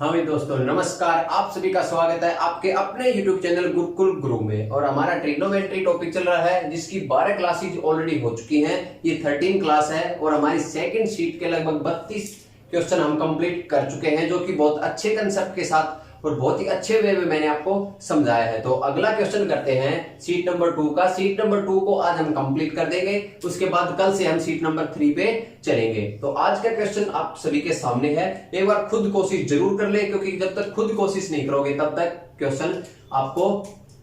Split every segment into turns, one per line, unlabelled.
हाँ भी दोस्तों नमस्कार। आप सभी का स्वागत है आपके अपने YouTube चैनल गुरुकुल गुरु में। और हमारा ट्रिग्नोमेट्री टॉपिक चल रहा है जिसकी 12 क्लासेज ऑलरेडी हो चुकी हैं। ये 13 क्लास है और हमारी सेकंड शीट के लगभग 32 क्वेश्चन हम कंप्लीट कर चुके हैं, जो कि बहुत अच्छे कंसेप्ट के साथ और बहुत ही अच्छे वे में मैंने आपको समझाया है। तो अगला क्वेश्चन करते हैं शीट नंबर 2 का। शीट नंबर 2 को आज हम कंप्लीट कर देंगे, उसके बाद कल से हम शीट नंबर 3 पे चलेंगे। तो आज का क्वेश्चन आप सभी के सामने है। एक बार खुद कोशिश जरूर कर ले, क्योंकि जब तक खुद कोशिश नहीं करोगे तब तक क्वेश्चन आपको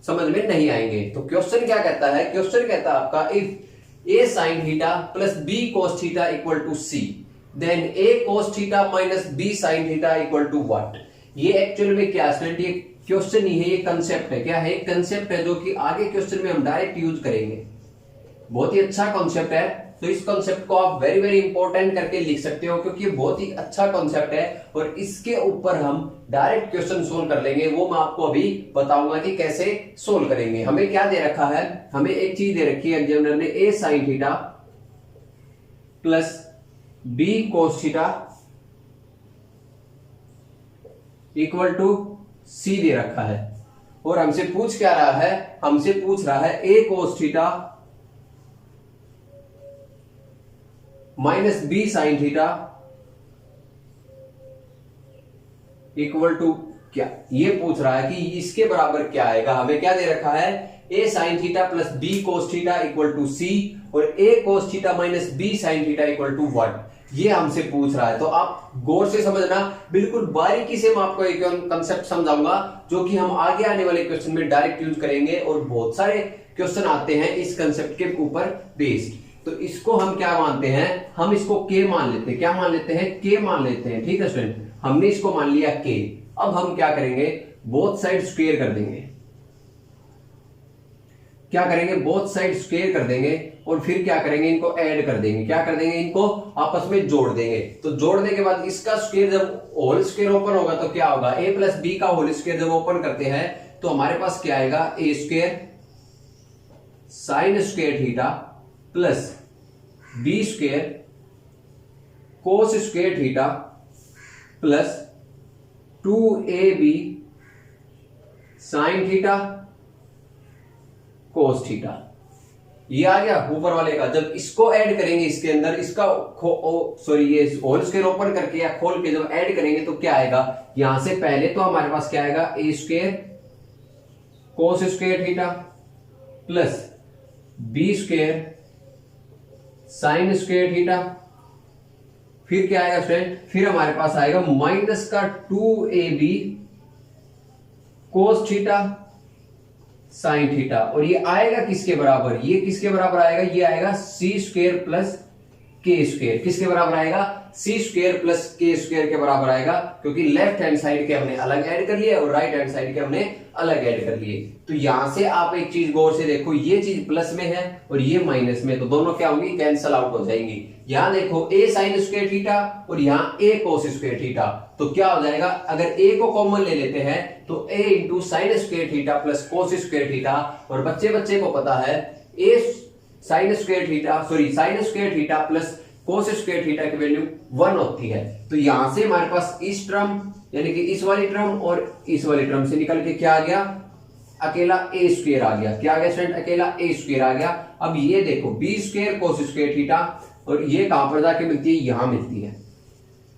समझ में नहीं आएंगे। तो क्वेश्चन क्या कहता है? क्वेश्चन कहता है आपका if A sine theta plus B cos theta equal to C, then A cos theta minus B sine theta equal to what. ये एक्चुअल में क्या स्टूडेंट, ये क्वेश्चन ही है, ये कंसेप्ट है। क्या है? कंसेप्ट है जो कि आगे क्वेश्चन में हम डायरेक्ट यूज करेंगे। बहुत ही अच्छा कॉन्सेप्ट है। तो इस कॉन्सेप्ट को आप वेरी वेरी इंपॉर्टेंट करके लिख सकते हो, क्योंकि ये बहुत ही अच्छा कॉन्सेप्ट है और इसके ऊपर हम डायरेक्ट क्वेश्चन सोल्व कर लेंगे। वो मैं आपको अभी बताऊंगा कि कैसे सोल्व करेंगे। हमें क्या दे रखा है? हमें एक चीज दे रखी है एग्जामिनर ने, a sine theta plus B cos theta equal to c दे रखा है। और हमसे पूछ क्या रहा है? हमसे पूछ रहा है a cos theta minus B sine theta equal to क्या। ये पूछ रहा है कि इसके बराबर क्या आएगा। हमें क्या दे रखा है? A sine theta plus B cos theta equal to c और a cos theta minus B sine theta equal to what. ये हमसे पूछ रहा है। तो आप गौर से समझना, बिल्कुल बारीकी से मैं आपको एक कंसेप्ट समझाऊंगा जो कि हम आगे आने वाले क्वेश्चन में डायरेक्ट यूज करेंगे। और बहुत सारे क्वेश्चन आते हैं इस कंसेप्ट के ऊपर बेस्ड। तो इसको हम क्या मानते हैं? हम इसको के मान लेते हैं। क्या मान लेते हैं? के मान लेते हैं। ठीक है स्टूडेंट, हमने इसको मान लिया के। अब हम क्या करेंगे? बोथ साइड स्क्वायर कर देंगे। क्या करेंगे? बोथ साइड स्क्वायर कर देंगे और फिर क्या करेंगे? इनको ऐड कर देंगे। क्या कर देंगे? इनको आपस में जोड़ देंगे। तो जोड़ने के बाद इसका स्क्वायर जब होल स्क्वायर ओपन होगा तो क्या होगा? ए प्लस बी का होल स्क्वायर जब ओपन करते हैं तो हमारे पास क्या आएगा? A square sine square theta plus B square cos square theta plus 2ab sine theta cos theta. ये आ गया ऊपर वाले का। जब इसको ऐड करेंगे इसके अंदर, इसका ये होल स्क्वायर ओपन करके या खोल के जब ऐड करेंगे तो क्या आएगा? यहां से पहले तो हमारे पास क्या आएगा? A square cos square theta plus B square sine square theta. फिर क्या आएगा स्टूडेंट? फिर हमारे पास आएगा माइनस का 2ab cos theta sine theta. और ये आएगा किसके बराबर? ये किसके बराबर आएगा? ये आएगा सी स्क्वायर प्लस के स्क्वायर। किसके बराबर आएगा? सी स्क्वायर प्लस के स्क्वायर के बराबर आएगा, क्योंकि लेफ्ट हैंड साइड के हमने अलग ऐड कर लिए और राइट हैंड साइड के हमने अलग ऐड कर लिए। तो यहां से आप एक चीज गौर से देखो, ये चीज प्लस में है और ये माइनस में, तो दोनों क्या होंगी? कैंसल आउट हो जाएंगी। यहां देखो ए साइन स्क्वायर थीटा और यहां ए कोस स्क्वायर थीटा। तो क्या हो जाएगा? अगर ए को कॉमन ले लेते हैं तो a into sine square theta plus cos square theta. और बच्चे को पता है a sine square theta sine square theta plus cos square theta की वैल्यू 1 होती है। तो यहां से हमारे पास इस टर्म यानी कि इस वाली टर्म और इस वाली टर्म से निकल के क्या आ गया? अकेला ए स्क्वायर आ गया। क्या आ गया स्टूडेंट? अकेला ए स्क्वायर आ गया। अब ये देखो B square cos square theta, और ये कहां पर जाके मिलती है? यहां मिलती है।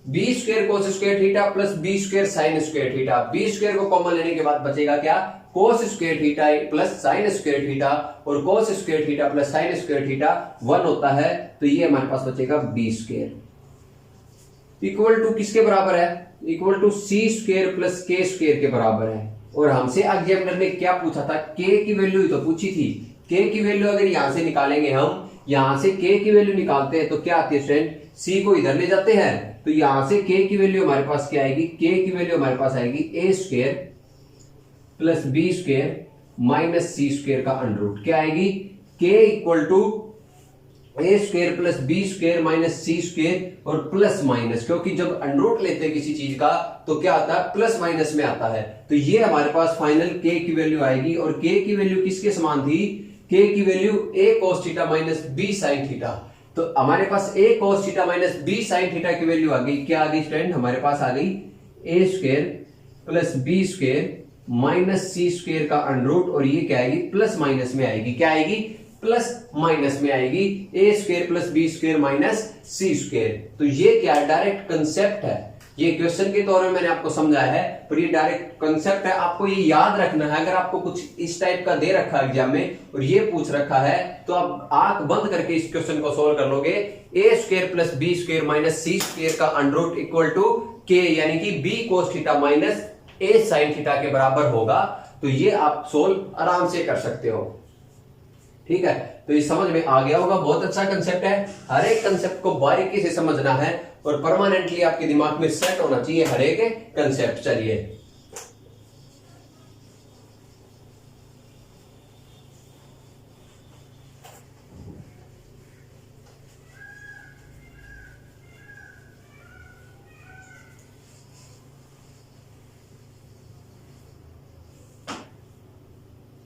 B square cos square theta plus B square sine square theta. B square को कॉमन लेने के बाद बचेगा क्या? Cos square theta plus sine square theta, और cos square theta plus sine square theta 1 होता है। तो ये हमारे पास बचेगा बी स्क्वायर इक्वल टू किसके बराबर है? Equal to C square plus K square के बराबर है। और हमसे एग्जामिनर ने क्या पूछा था? के की वैल्यू ही तो पूछी थी। के की वैल्यू अगर यहां से निकालेंगे, हम यहां से के की वैल्यू निकालते हैं तो क्या आती है स्टूडेंट? सी को इधर ले जाते हैं तो यहां से के की वैल्यू हमारे पास क्या आएगी? के की वैल्यू हमारे पास आएगी a square plus B square minus c square का अंडर रूट। क्या आएगी? K equal to A square plus B square minus c square और प्लस माइनस, क्योंकि जब अंडर रूट लेते हैं किसी चीज का तो क्या आता है? प्लस माइनस में आता है। तो ये हमारे पास फाइनल के की वैल्यू आएगी। और के की वैल्यू किसके समान थी? के की value a cos theta minus B sine theta. तो हमारे पास a cos theta minus B sine theta की वैल्यू आ गई। क्या आ गई स्टूडेंट? हमारे पास आ गई a square plus B square minus c square का अंडर रूट, और ये क्या आएगी प्लस माइनस में आएगी, क्या आएगी प्लस माइनस में आएगी, a square plus B square minus c square. तो ये क्या है, डायरेक्ट कंसेप्ट है, ये क्वेश्चन के तौर में मैंने आपको समझाया है, पर ये डायरेक्ट कंसेप्ट है, आपको ये याद रखना है। अगर आपको कुछ इस टाइप का दे रखा है एग्जाम में और ये पूछ रखा है, तो आप आंख बंद करके इस क्वेश्चन को सोल्व कर लोगे। A square plus B square minus c square का under root equal to k, यानी कि b cos theta minus a sine theta के बराबर होगा। तो ये आप सोल्व आराम से कर सकते हो, ठीक है। तो ये समझ में आ गया होगा, बहुत अच्छा कंसेप्ट है। हर एक कंसेप्ट को बारीकी से समझना है और परमानेंटली आपके दिमाग में सेट होना चाहिए हर एक कंसेप्ट। चलिए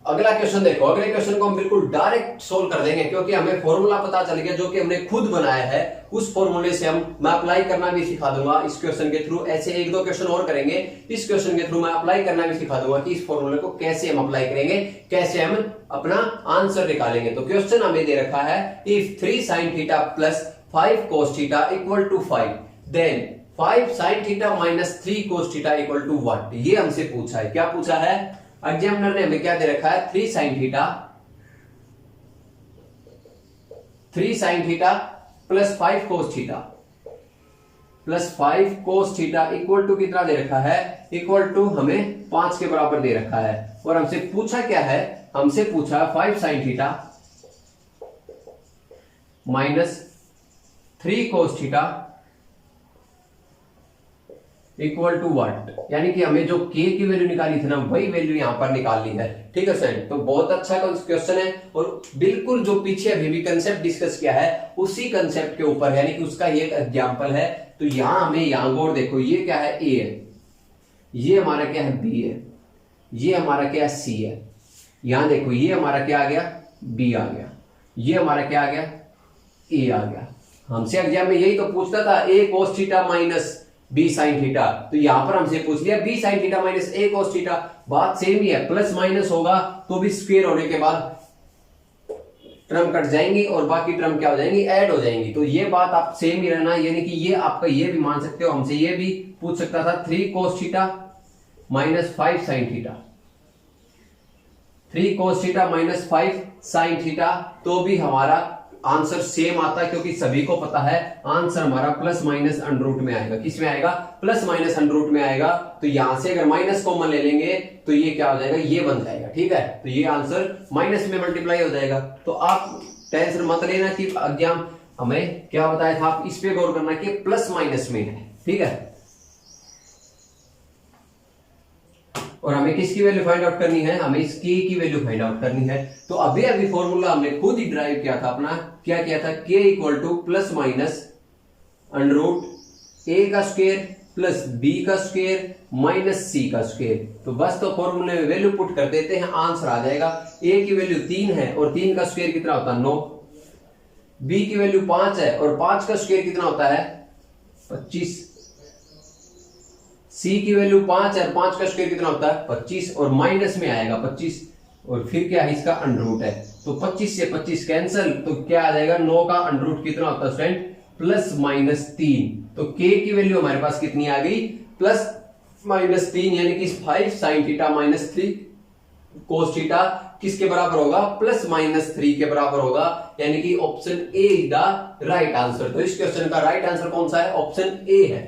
अगला क्वेश्चन देखो। अगले क्वेश्चन को हम बिल्कुल डायरेक्ट सोल्व कर देंगे, क्योंकि हमें फॉर्मूला पता चल गया जो कि हमने खुद बनाया है। उस फॉर्मूले से मैं अप्लाई करना भी सिखा दूंगा इस क्वेश्चन के थ्रू। ऐसे एक दो क्वेश्चन और करेंगे, इस क्वेश्चन के थ्रू मैं अप्लाई करना भी सिखा दूंगा कि इस फॉर्मूले को कैसे हम अप्लाई करेंगे, कैसे हम अपना आंसर निकालेंगे। तो क्वेश्चन हमें दे रखा है, if 3 sin theta plus 5 cos theta equal to 5, then 5 sin theta minus 3 cos theta equal to what. ये हमसे पूछा है, क्या पूछा है एग्जामिनर ने, हमें क्या दे रखा है 3 sin theta plus 5 cos theta plus 5 cos theta equal to कितना दे रखा है, इक्वल टू हमें 5 के बराबर दे रखा है। और हमसे पूछा क्या है, हमसे पूछा 5 sin theta minus 3 cos theta equal to what, यानी कि हमें जो k की वैल्यू निकाली थी ना, वही वैल्यू यहां पर निकालनी है, ठीक है फ्रेंड। तो बहुत अच्छा क्वेश्चन है और बिल्कुल जो पीछे अभी भी कंसेप्ट डिस्कस किया है उसी कंसेप्ट के ऊपर, यानी कि उसका ये एक एग्जांपल है। तो यहां हमें यहां गौर देखो, ये क्या है a है, ये हमारा क्या है b है, ये हमारा क्या है c है। यहां देखो ये हमारा क्या आ गया b आ गया, ये हमारा क्या आ गया a आ गया। हमसे एग्जाम में यही तो पूछता था, a cos theta minus B sine theta, तो यहां पर हमसे पूछ लिया B sine theta minus A cos theta. बात सेम ही है, प्लस माइनस होगा तो भी स्क्वायर होने के बाद टर्म कट जाएंगी और बाकी टर्म क्या हो जाएंगी, ऐड हो जाएंगी। तो ये बात आप सेम ही रहना, यानी कि ये आपका ये भी मान सकते हो, हमसे ये भी पूछ सकता था 3 cos theta minus 5 sin theta, 3 cos theta minus 5 sin theta, तो भी हमारा आंसर सेम आता है, क्योंकि सभी को पता है आंसर हमारा प्लस माइनस अंडर रूट में आएगा। किस में आएगा, प्लस माइनस अंडर रूट में आएगा। तो यहां से अगर माइनस कॉमन ले लेंगे तो ये क्या हो जाएगा, ये बन जाएगा, ठीक है। तो ये आंसर माइनस में मल्टीप्लाई हो जाएगा। तो आप टेंशन मत लेना कि एग्जाम हमें क्या बताया था, आप इस पे गौर करना कि प्लस माइनस में है, ठीक है। और हमें किसकी वैल्यू फाइंड आउट करनी है, हमें इस k की वैल्यू फाइंड आउट करनी है। तो अभी अभी फॉर्मूला हमने खुद ही ड्राइव किया था अपना, क्या किया था, k equal to plus minus under root a का स्क्वायर प्लस b का स्क्वायर माइनस c का स्क्वायर। तो बस तो फॉर्मूले में वैल्यू पुट कर देते हैं, आंसर आ जाएगा। a की वैल्यू 3 है और 3 का स्क्वायर कितना होता है 9, b की वैल्यू 5 है और 5 का स्क्वायर कितना होता है 25, c की वैल्यू 5 है, 5 का स्क्वायर कितना होता है 25 और माइनस में आएगा 25 और फिर क्या है इसका अंडर रूट है। तो 25 से 25 कैंसिल, तो क्या आ जाएगा 9 का अंडर रूट कितना होता है स्टूडेंट प्लस माइनस 3। तो k की वैल्यू हमारे पास कितनी आ गई प्लस माइनस 3, यानी कि 5 sin theta minus 3 cos theta किसके बराबर होगा, प्लस माइनस 3 के बराबर होगा, यानी कि option A is the right answer. तो इस क्वेश्चन का राइट आंसर कौन सा है, ऑप्शन ए है।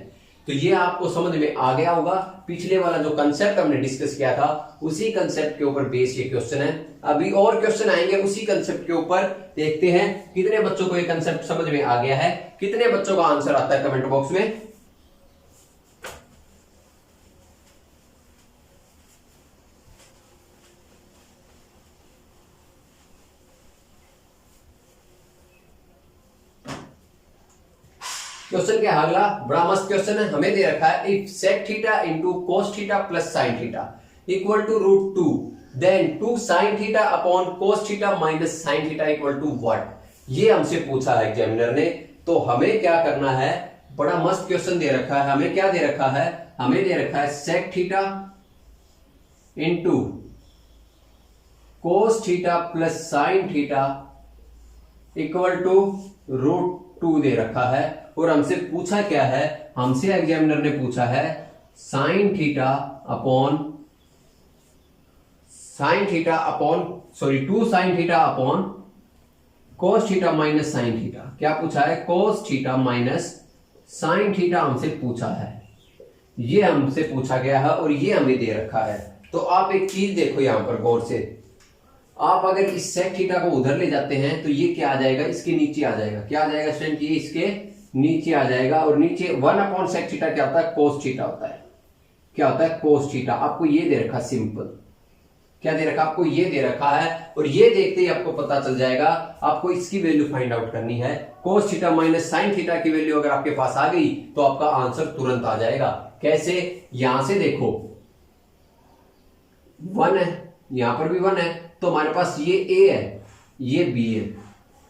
तो ये आपको समझ में आ गया होगा, पिछले वाला जो कंसेप्ट हमने डिस्कस किया था उसी कंसेप्ट के ऊपर बेस ये क्वेश्चन है। अभी और क्वेश्चन आएंगे उसी कंसेप्ट के ऊपर, देखते हैं कितने बच्चों को ये कंसेप्ट समझ में आ गया है, कितने बच्चों का आंसर आता है कमेंट बॉक्स में। क्वेश्चन क्या अगला, बड़ा मस्त क्वेश्चन है। हमें दे रखा है if sec theta into cos theta plus sine theta equal to root 2, then 2 sin theta upon cos theta minus sine theta equal to what. ये हमसे पूछा है एग्जामिनर ने। तो हमें क्या करना है, बड़ा मस्त क्वेश्चन दे रखा है। हमें क्या दे रखा है, हमें दे रखा है sec theta into cos theta plus sine theta equal to √2 दे रखा है। और हमसे पूछा क्या है, हमसे एग्जामिनर ने पूछा है sine theta upon 2 sign theta upon cos theta minus sine theta. क्या पूछा है, कोस थीटा माइनस साइन थीटा हमसे पूछा है, ये हमसे पूछा गया है और ये हमें दे रखा है। तो आप एक चीज देखो यहां पर गौर से, आप अगर इस सेक थीटा को उधर ले जाते हैं तो ये क्या आ जाएगा, इसके नीचे आ जाएगा। क्या आ जाएगा स्टूडेंट, ये इसके नीचे आ जाएगा। और नीचे 1/sec थीटा क्या होता है, कोस थीटा होता है। क्या होता है, कोस थीटा। आपको ये दे रखा सिंपल, क्या दे रखा, आपको ये दे रखा है। और ये देखते ही आपको पता चल जाएगा, आपको इसकी वैल्यू फाइंड आउट करनी है। कोस थीटा माइनस साइन थीटा की वैल्यू अगर आपके पास आ गई तो आपका आंसर तुरंत आ जाएगा। कैसे, यहां से देखो 1 है, यहां पर भी 1 है, तो हमारे पास ये A है, ये B है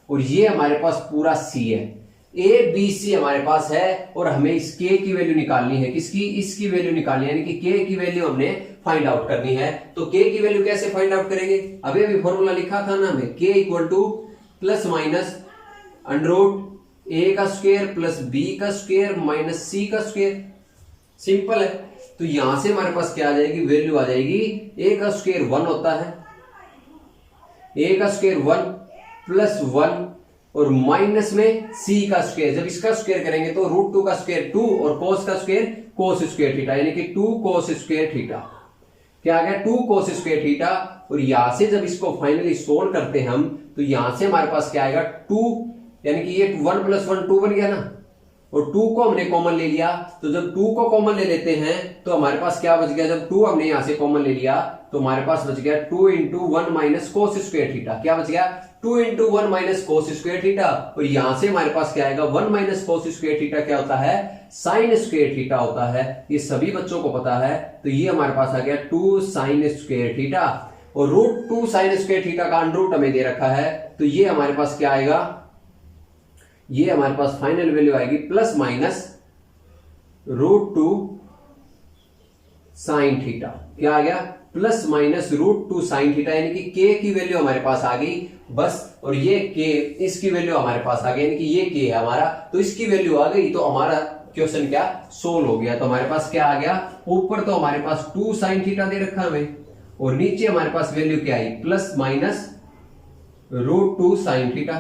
और ये हमारे पास पूरा C है। A B C हमारे पास है और हमें इस K की वैल्यू निकालनी है। किसकी, इसकी वैल्यू निकालनी है, यानी कि K की वैल्यू हमने फाइंड आउट करनी है। तो K की वैल्यू कैसे फाइंड आउट करेंगे, अभी फॉर्मूला लिखा था ना हमें, K equal to plus minus √A का स्क्वायर प्लस B का स्क्वायर माइनस C का स्क्वायर। सिंपल है। तो यहां से हमारे पास क्या आ जाएगी, वैल्यू आ जाएगी A का स्क्वायर 1 होता है, A का स्क्वायर 1 प्लस 1 और माइनस में C का स्क्वायर। जब इसका स्क्वायर करेंगे तो √2 का स्क्वायर 2 और कोस का स्क्वायर कोस स्क्वायर थीटा, यानी कि 2 कोस स्क्वायर थीटा। क्या आ गया, 2 कोस स्क्वायर थीटा। और यहां से जब इसको फाइनली सोल्व करते हैं हम, तो यहां से हमारे पास क्या आएगा 2, यानी कि ये 1 + 1 2 बन गया ना, और 2 को हमने कॉमन ले लिया। तो जब 2 को कॉमन ले लेते हैं तो हमारे पास क्या बच गया, जब 2 हमने यहां से कॉमन ले लिया तो हमारे पास बच गया 2 × 1 माइनस कोस स्क्वायर थीटा। क्या बच गया, 2 × 1 माइनस कोस स्क्वायर थीटा। और यहां से हमारे पास क्या आएगा, 1 माइनस कोस स्क्वायर थीटा क्या होता है, साइन स्क्वायर थीटा होता है। ये सभी बच्चों को पता है। तो ये हमारे पास आ गया 2 साइन स्क्वायर थीटा। और √2 साइन स्क्वायर थीटा का अंडर रूट हमें दे रखा है। तो ये हमारे पास क्या आएगा, ये हमारे पास फाइनल वैल्यू आएगी प्लस माइनस √2 साइन थीटा। क्या आ गया, प्लस माइनस √2 साइन थीटा, यानी कि K की वैल्यू हमारे पास आ गई बस। और ये K, इसकी वैल्यू हमारे पास आ गई, यानी कि ये K है हमारा। तो इसकी वैल्यू आ गई तो हमारा क्वेश्चन क्या सोल्व हो गया। तो हमारे पास क्या आ गया, ऊपर तो हमारे पास 2 साइन थीटा दे रखा हमें और नीचे हमारे पास वैल्यू क्या आई, प्लस माइनस √2 साइन थीटा।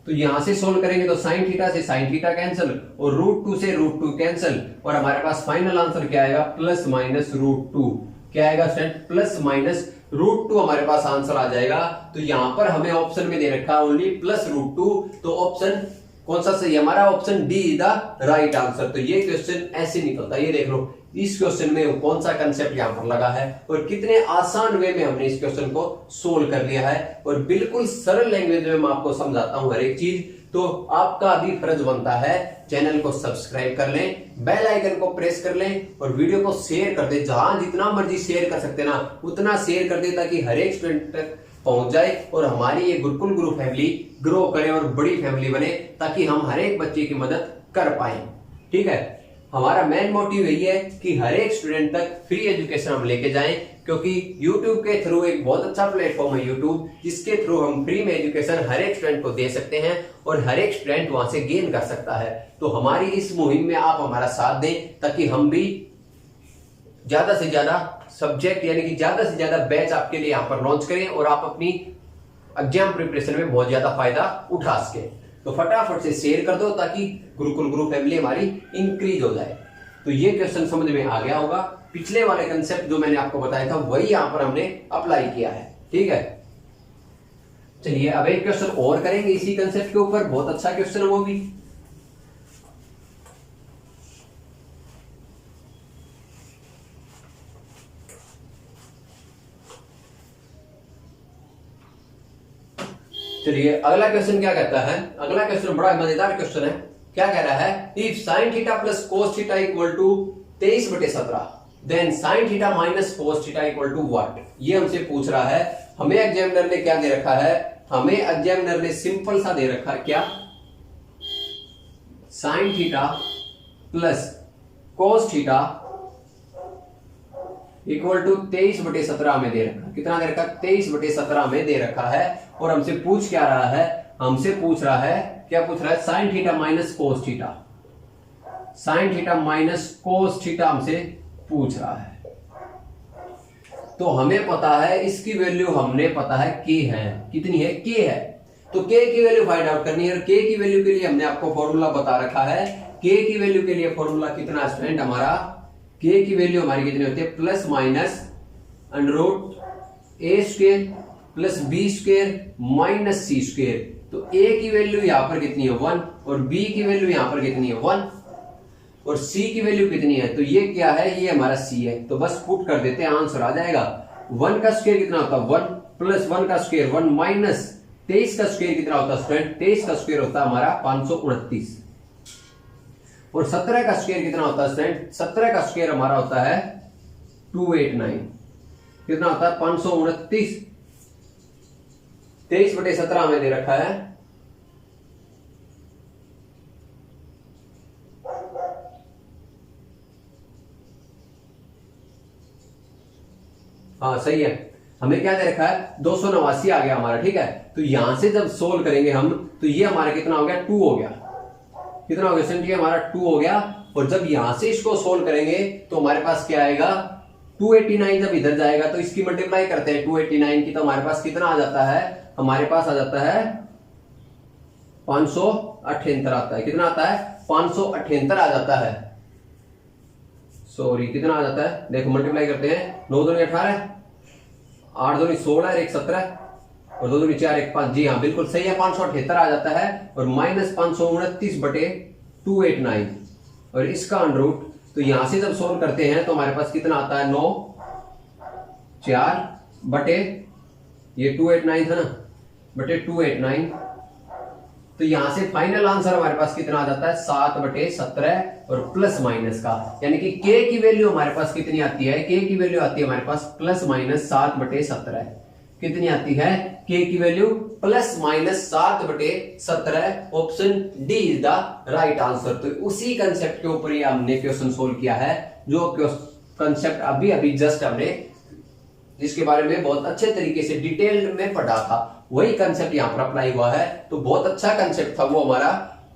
तो यहां से सोल्व करेंगे तो साइन थीटा से साइन थीटा कैंसिल और √2 से √2 कैंसिल, और हमारे पास फाइनल आंसर क्या आएगा, प्लस माइनस √2। क्या आएगा स्टूडेंट, प्लस माइनस √2 हमारे पास आंसर आ जाएगा। तो यहां पर हमें ऑप्शन में दे रखा है ओनली प्लस √2। तो ऑप्शन कौन सा सही, हमारा option D is the right answer. तो ये क्वेश्चन ऐसे निकलता है। ये देख लो इस क्वेश्चन में कौन सा कंसेप्ट यहां पर लगा है और कितने आसान वे में हमने इस क्वेश्चन को सोल्व कर लिया है। और बिल्कुल सरल लैंग्वेज में मैं आपको समझाता हूं हर एक चीज। तो आपका अभी फर्ज बनता है चैनल को सब्सक्राइब कर लें, बेल आइकन को प्रेस कर लें और वीडियो को शेयर कर दें। जहां जितना मर्जी शेयर कर सकते ना उतना शेयर कर दें, ताकि हर एक स्टूडेंट तक पहुंच जाए और हमारी ये गुरुकुल गुरु फैमिली ग्रो करे और बड़ी फैमिली बने, ताकि हम हर एक बच्चे की मदद कर पाए। ठीक है, हमारा मेन मोटिव यही है कि हर एक स्टूडेंट तक फ्री एजुकेशन हम लेके जाएं, क्योंकि YouTube के थ्रू एक बहुत अच्छा प्लेटफॉर्म है YouTube, जिसके थ्रू हम फ्री में एजुकेशन हर एक स्टूडेंट को दे सकते हैं और हर एक स्टूडेंट वहां से गेन कर सकता है। तो हमारी इस मुहिम में आप हमारा साथ दें, ताकि हम भी ज्यादा से ज्यादा सब्जेक्ट यानी कि ज्यादा से ज्यादा बैच आपके लिए यहाँ पर लॉन्च करें और आप अपनी एग्जाम प्रिपरेशन में बहुत ज्यादा फायदा उठा सके। तो फटाफट से शेयर कर दो ताकि गुरुकुल गुरु फैमिली हमारी इंक्रीज हो जाए। तो ये क्वेश्चन समझ में आ गया होगा। पिछले वाले कंसेप्ट जो मैंने आपको बताया था वही यहां पर हमने अप्लाई किया है। ठीक है, चलिए अब एक क्वेश्चन और करेंगे इसी कंसेप्ट के ऊपर। बहुत अच्छा क्वेश्चन है वो भी। चलिए अगला क्वेश्चन क्या कहता है। अगला क्वेश्चन बड़ा मजेदार क्वेश्चन है। क्या कह रहा है, if sine theta plus cos theta equal to 23/17 then sine theta minus cos theta equal to what. ये हमसे पूछ रहा है। हमें एग्जामिनर ने क्या दे रखा है, हमें एग्जामिनर ने सिंपल सा दे रखा है क्या, sine theta plus cos theta equal to 23/17 में दे रखा। कितना दे रखा? 23/17 में दे रखा है। और हमसे पूछ क्या रहा है? हमसे पूछ रहा है, क्या पूछ रहा है? Sine theta minus cos theta, sine theta minus cos theta हमसे पूछ रहा है। तो हमें पता है इसकी वैल्यू, हमने पता है के है, कितनी है? के है। तो के की वैल्यू फाइंड आउट करनी है। और के की वैल्यू के लिए हमने आपको फॉर्मूला बता रखा है। के की वैल्यू के लिए फॉर्मूला कितना स्टूडेंट हमारा? के की वैल्यू हमारी कितनी होती है? Plus minus under a square plus B square minus c square. तो ए की वैल्यू यहां पर कितनी है? 1, और बी की वैल्यू यहां पर कितनी है? 1, और सी की वैल्यू कितनी है? तो ये क्या है? ये हमारा सी है। तो बस पुट कर देते हैं, आंसर आ जाएगा। 1 का स्क्वायर कितना होता है? 1 प्लस 1 का स्क्वायर 1 माइनस 23 का स्क्वायर कितना होता है स्टूडेंट? 23 का स्क्वायर होता है हमारा 529। और 17 का स्क्वायर कितना होता है स्टूडेंट? 17 का स्क्वायर हमारा होता है 289। कितना होता है? 529। 23/17 में दे रखा है। हाँ सही है। हमें क्या दे रखा है? 289 आ गया हमारा, ठीक है। तो यहां से जब सोल्व करेंगे हम, तो ये हमारा कितना हो गया? 2 हो गया। कितना हो गया? ये हमारा 2 हो गया। और जब यहां से इसको सोल्व करेंगे तो हमारे पास क्या आएगा? 289 जब इधर जाएगा तो इसकी मल्टीप्लाई करते हैं 289 की, तो हमारे पास कितना आ जाता है? हमारे पास आ जाता है 578 आता है। कितना आता है? 578 आ जाता है। सॉरी, कितना आ जाता है? देखो मल्टीप्लाई करते हैं। 9 दूनी 18, 8 दूनी 16, 1 17, और 2 दूनी 4, 1 5। जी हाँ, बिल्कुल सही है। 578 आ जाता है। और माइनस 529/289, और इसका अंडर रूट। तो यहां से जब सोल्व करते हैं तो हमारे पास कितना आता है? 9 4 बटे ये 289 था ना, बटे 289। तो यहां से फाइनल आंसर हमारे पास कितना आ जाता है? 7/17 और प्लस माइनस का, यानी कि के की वैल्यू हमारे पास कितनी आती है? के की वैल्यू आती है हमारे पास प्लस माइनस 7/17। कितनी आती है? के की value plus minus 7/17। Option D is the right answer. तो उसी कंसेप्ट के ऊपर ही हमने क्वेश्चन सोल्व किया है, जो कंसेप्ट अभी अभी जस्ट हमने जिसके बारे में बहुत अच्छे तरीके से डिटेल में पढ़ा था, वही कंसेप्ट यहां पर अप्लाई हुआ है। तो बहुत अच्छा कंसेप्ट था वो हमारा।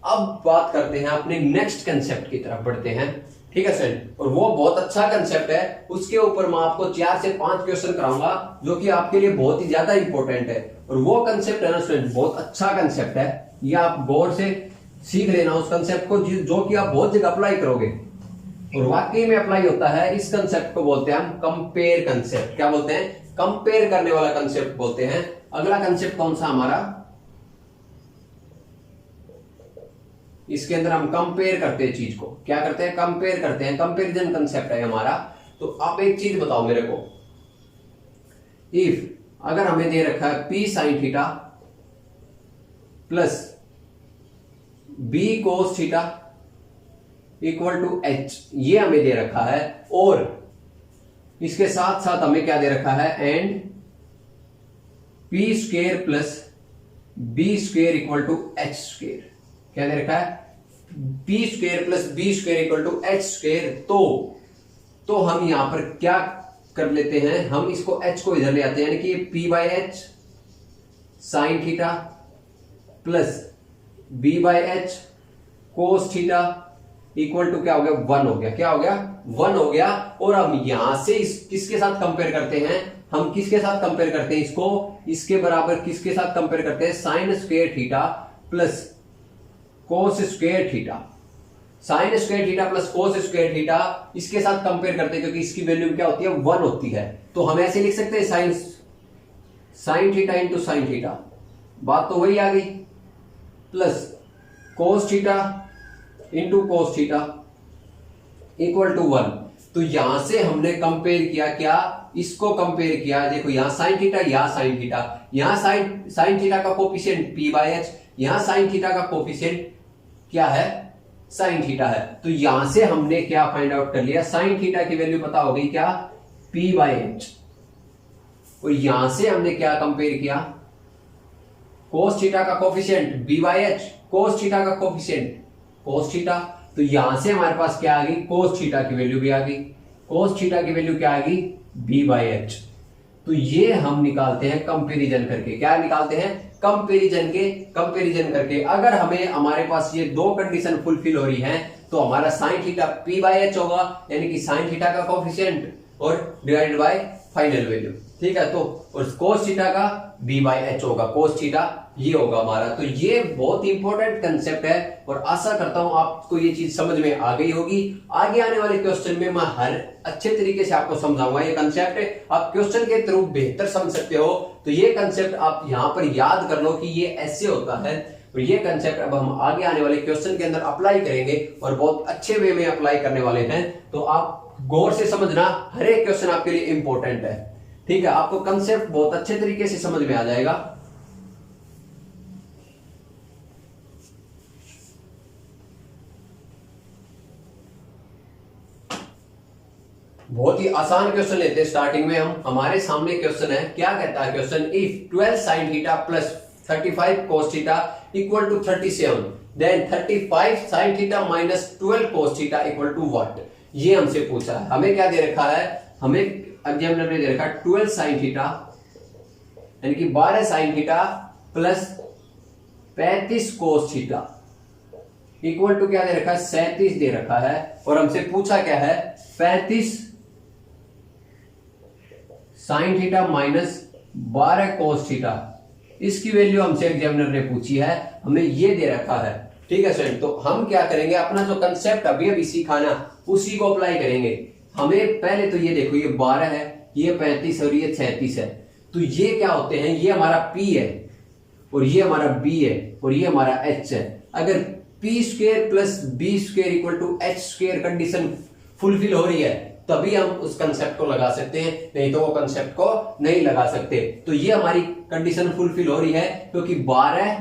अब बात करते हैं अपने नेक्स्ट कंसेप्ट की तरफ बढ़ते हैं, ठीक है सर। और वो बहुत अच्छा कंसेप्ट है, उसके ऊपर मैं आपको 4 से 5 क्वेश्चन कराऊंगा, जो कि आपके लिए बहुत ही ज्यादा इंपॉर्टेंट है। और वो कंसेप्ट है ना स्टूडेंट, बहुत अच्छा कंसेप्ट है। ये आप गौर से सीख लेना उस कंसेप्ट को, जो कि आप बहुत जगह अप्लाई करोगे और वाकई में अप्लाई होता है। इस कंसेप्ट को बोलते हैं हम कंपेयर कंसेप्ट। क्या बोलते हैं? कंपेयर करने वाला कंसेप्ट बोलते हैं। अगला कंसेप्ट कौन सा हमारा? इसके अंदर हम कंपेयर करते हैं चीज को। क्या करते हैं? कंपेयर करते हैं। कंपेरिजन कंसेप्ट है हमारा। तो आप एक चीज बताओ मेरे को, इफ अगर हमें दे रखा है P sin theta plus B cos theta equal to H, ये हमें दे रखा है। और इसके साथ साथ हमें क्या दे रखा है? And P square plus B square equal to H square. क्या दे रखा है? P square plus B square equal to H square. तो हम यहां पर क्या कर लेते हैं? हम इसको H को इधर ले आते हैं, यानी कि P/H sine theta plus B/H cos theta equal to क्या हो गया? 1 हो गया। क्या हो गया? 1 हो गया। और हम यहां से किसके साथ कंपेयर करते हैं? हम किसके साथ कंपेयर करते हैं इसको? इसके बराबर किसके साथ कंपेयर करते हैं? Sine square theta plus cos square theta. Sine square theta plus cos square theta इसके साथ कंपेयर करते हैं, क्योंकि इसकी वैल्यू क्या होती है? 1 होती है। तो हम ऐसे लिख सकते हैं sine theta into sine theta, बात तो वही आ गई, plus cos theta into cos theta equal to 1। तो यहां से हमने कंपेयर किया, क्या? इसको कंपेयर किया। देखो यहां साइन थीटा, यहां साइन थीटा, यहां साइन थीटा का कोफिशिएंट P/H, यहां साइन थीटा का कोफिशिएंट क्या है? साइन थीटा है। तो यहां से हमने क्या फाइंड आउट कर लिया? साइन थीटा की वैल्यू पता हो गई, क्या? P/H। और यहां से हमने क्या कंपेयर किया? कोस थीटा का कोफिशिएंट B/H, कोस थीटा का कोफिशिएंट कोस थीटा, तो यहां से हमारे पास क्या आ गई, कोस थीटा की वैल्यू भी आ गई। कोस थीटा की वैल्यू क्या आ गई, b/h। तो ये हम निकालते हैं कंपैरिजन करके। क्या निकालते हैं, कंपैरिजन करके। अगर हमें हमारे पास ये दो कंडीशन फुलफिल हो रही हैं तो हमारा साइन थीटा p/h होगा, यानी कि साइन थीटा का कोफिशिएंट और डिवाइडेड बाय फाइनल वैल्यू। ठीक है, तो और कोस थीटा का b/h होगा, कोस थीटा ये होगा हमारा। तो ये बहुत इंपॉर्टेंट कंसेप्ट है और आशा करता हूं आपको ये चीज समझ में आ गई होगी। आगे आने वाले क्वेश्चन में मैं हर अच्छे तरीके से आपको समझाऊंगा। ये कंसेप्ट आप क्वेश्चन के थ्रू बेहतर समझ सकते हो, तो ये कंसेप्ट आप यहां पर याद कर लो कि ये ऐसे होता है। और ये कंसेप्ट अब हम आगे आने वाले क्वेश्चन के अंदर अप्लाई करेंगे और बहुत अच्छे वे में अप्लाई करने वाले हैं। तो आप गौर से समझना, हर एक क्वेश्चन आपके लिए इंपॉर्टेंट है। ठीक है, आपको कंसेप्ट बहुत अच्छे तरीके से समझ में आ जाएगा। बहुत ही आसान क्वेश्चन लेते हैं स्टार्टिंग में हम। हमारे सामने क्वेश्चन है, क्या कहता है question, if 12 sin theta plus 35 cos theta equal to 37, then 35 sin theta minus 12 cos theta equal to what. ये हमसे पूछा है। हमें क्या दे रखा है, हमें एग्जामिनर ने दे रखा है 12 sin थीटा यानी कि 12 sin theta plus 35 cos theta equal to क्या दे रखा है, 37 दे रखा है। और हमसे पूछा क्या है, 35 sin theta minus 12 cos theta. इसकी वैल्यू हमसे एग्जामिनर ने पूछी है, हमें ये दे रखा है। ठीक है स्टूडेंट, तो हम क्या करेंगे, अपना जो कंसेप्ट अभी अभी सीखा ना उसी को अप्लाई करेंगे। हमें पहले तो ये देखो, ये 12 है, ये 35 और ये 36 है। तो ये क्या होते हैं, ये हमारा P है और ये हमारा B है और ये हमारा H है। अगर p² plus b² equal to h² condition fulfil हो रही है तभी हम उस कंसेप्ट को लगा सकते हैं, नहीं तो वो कंसेप्ट को नहीं लगा सकते। तो ये हमारी कंडीशन फुलफिल हो रही है क्योंकि 12,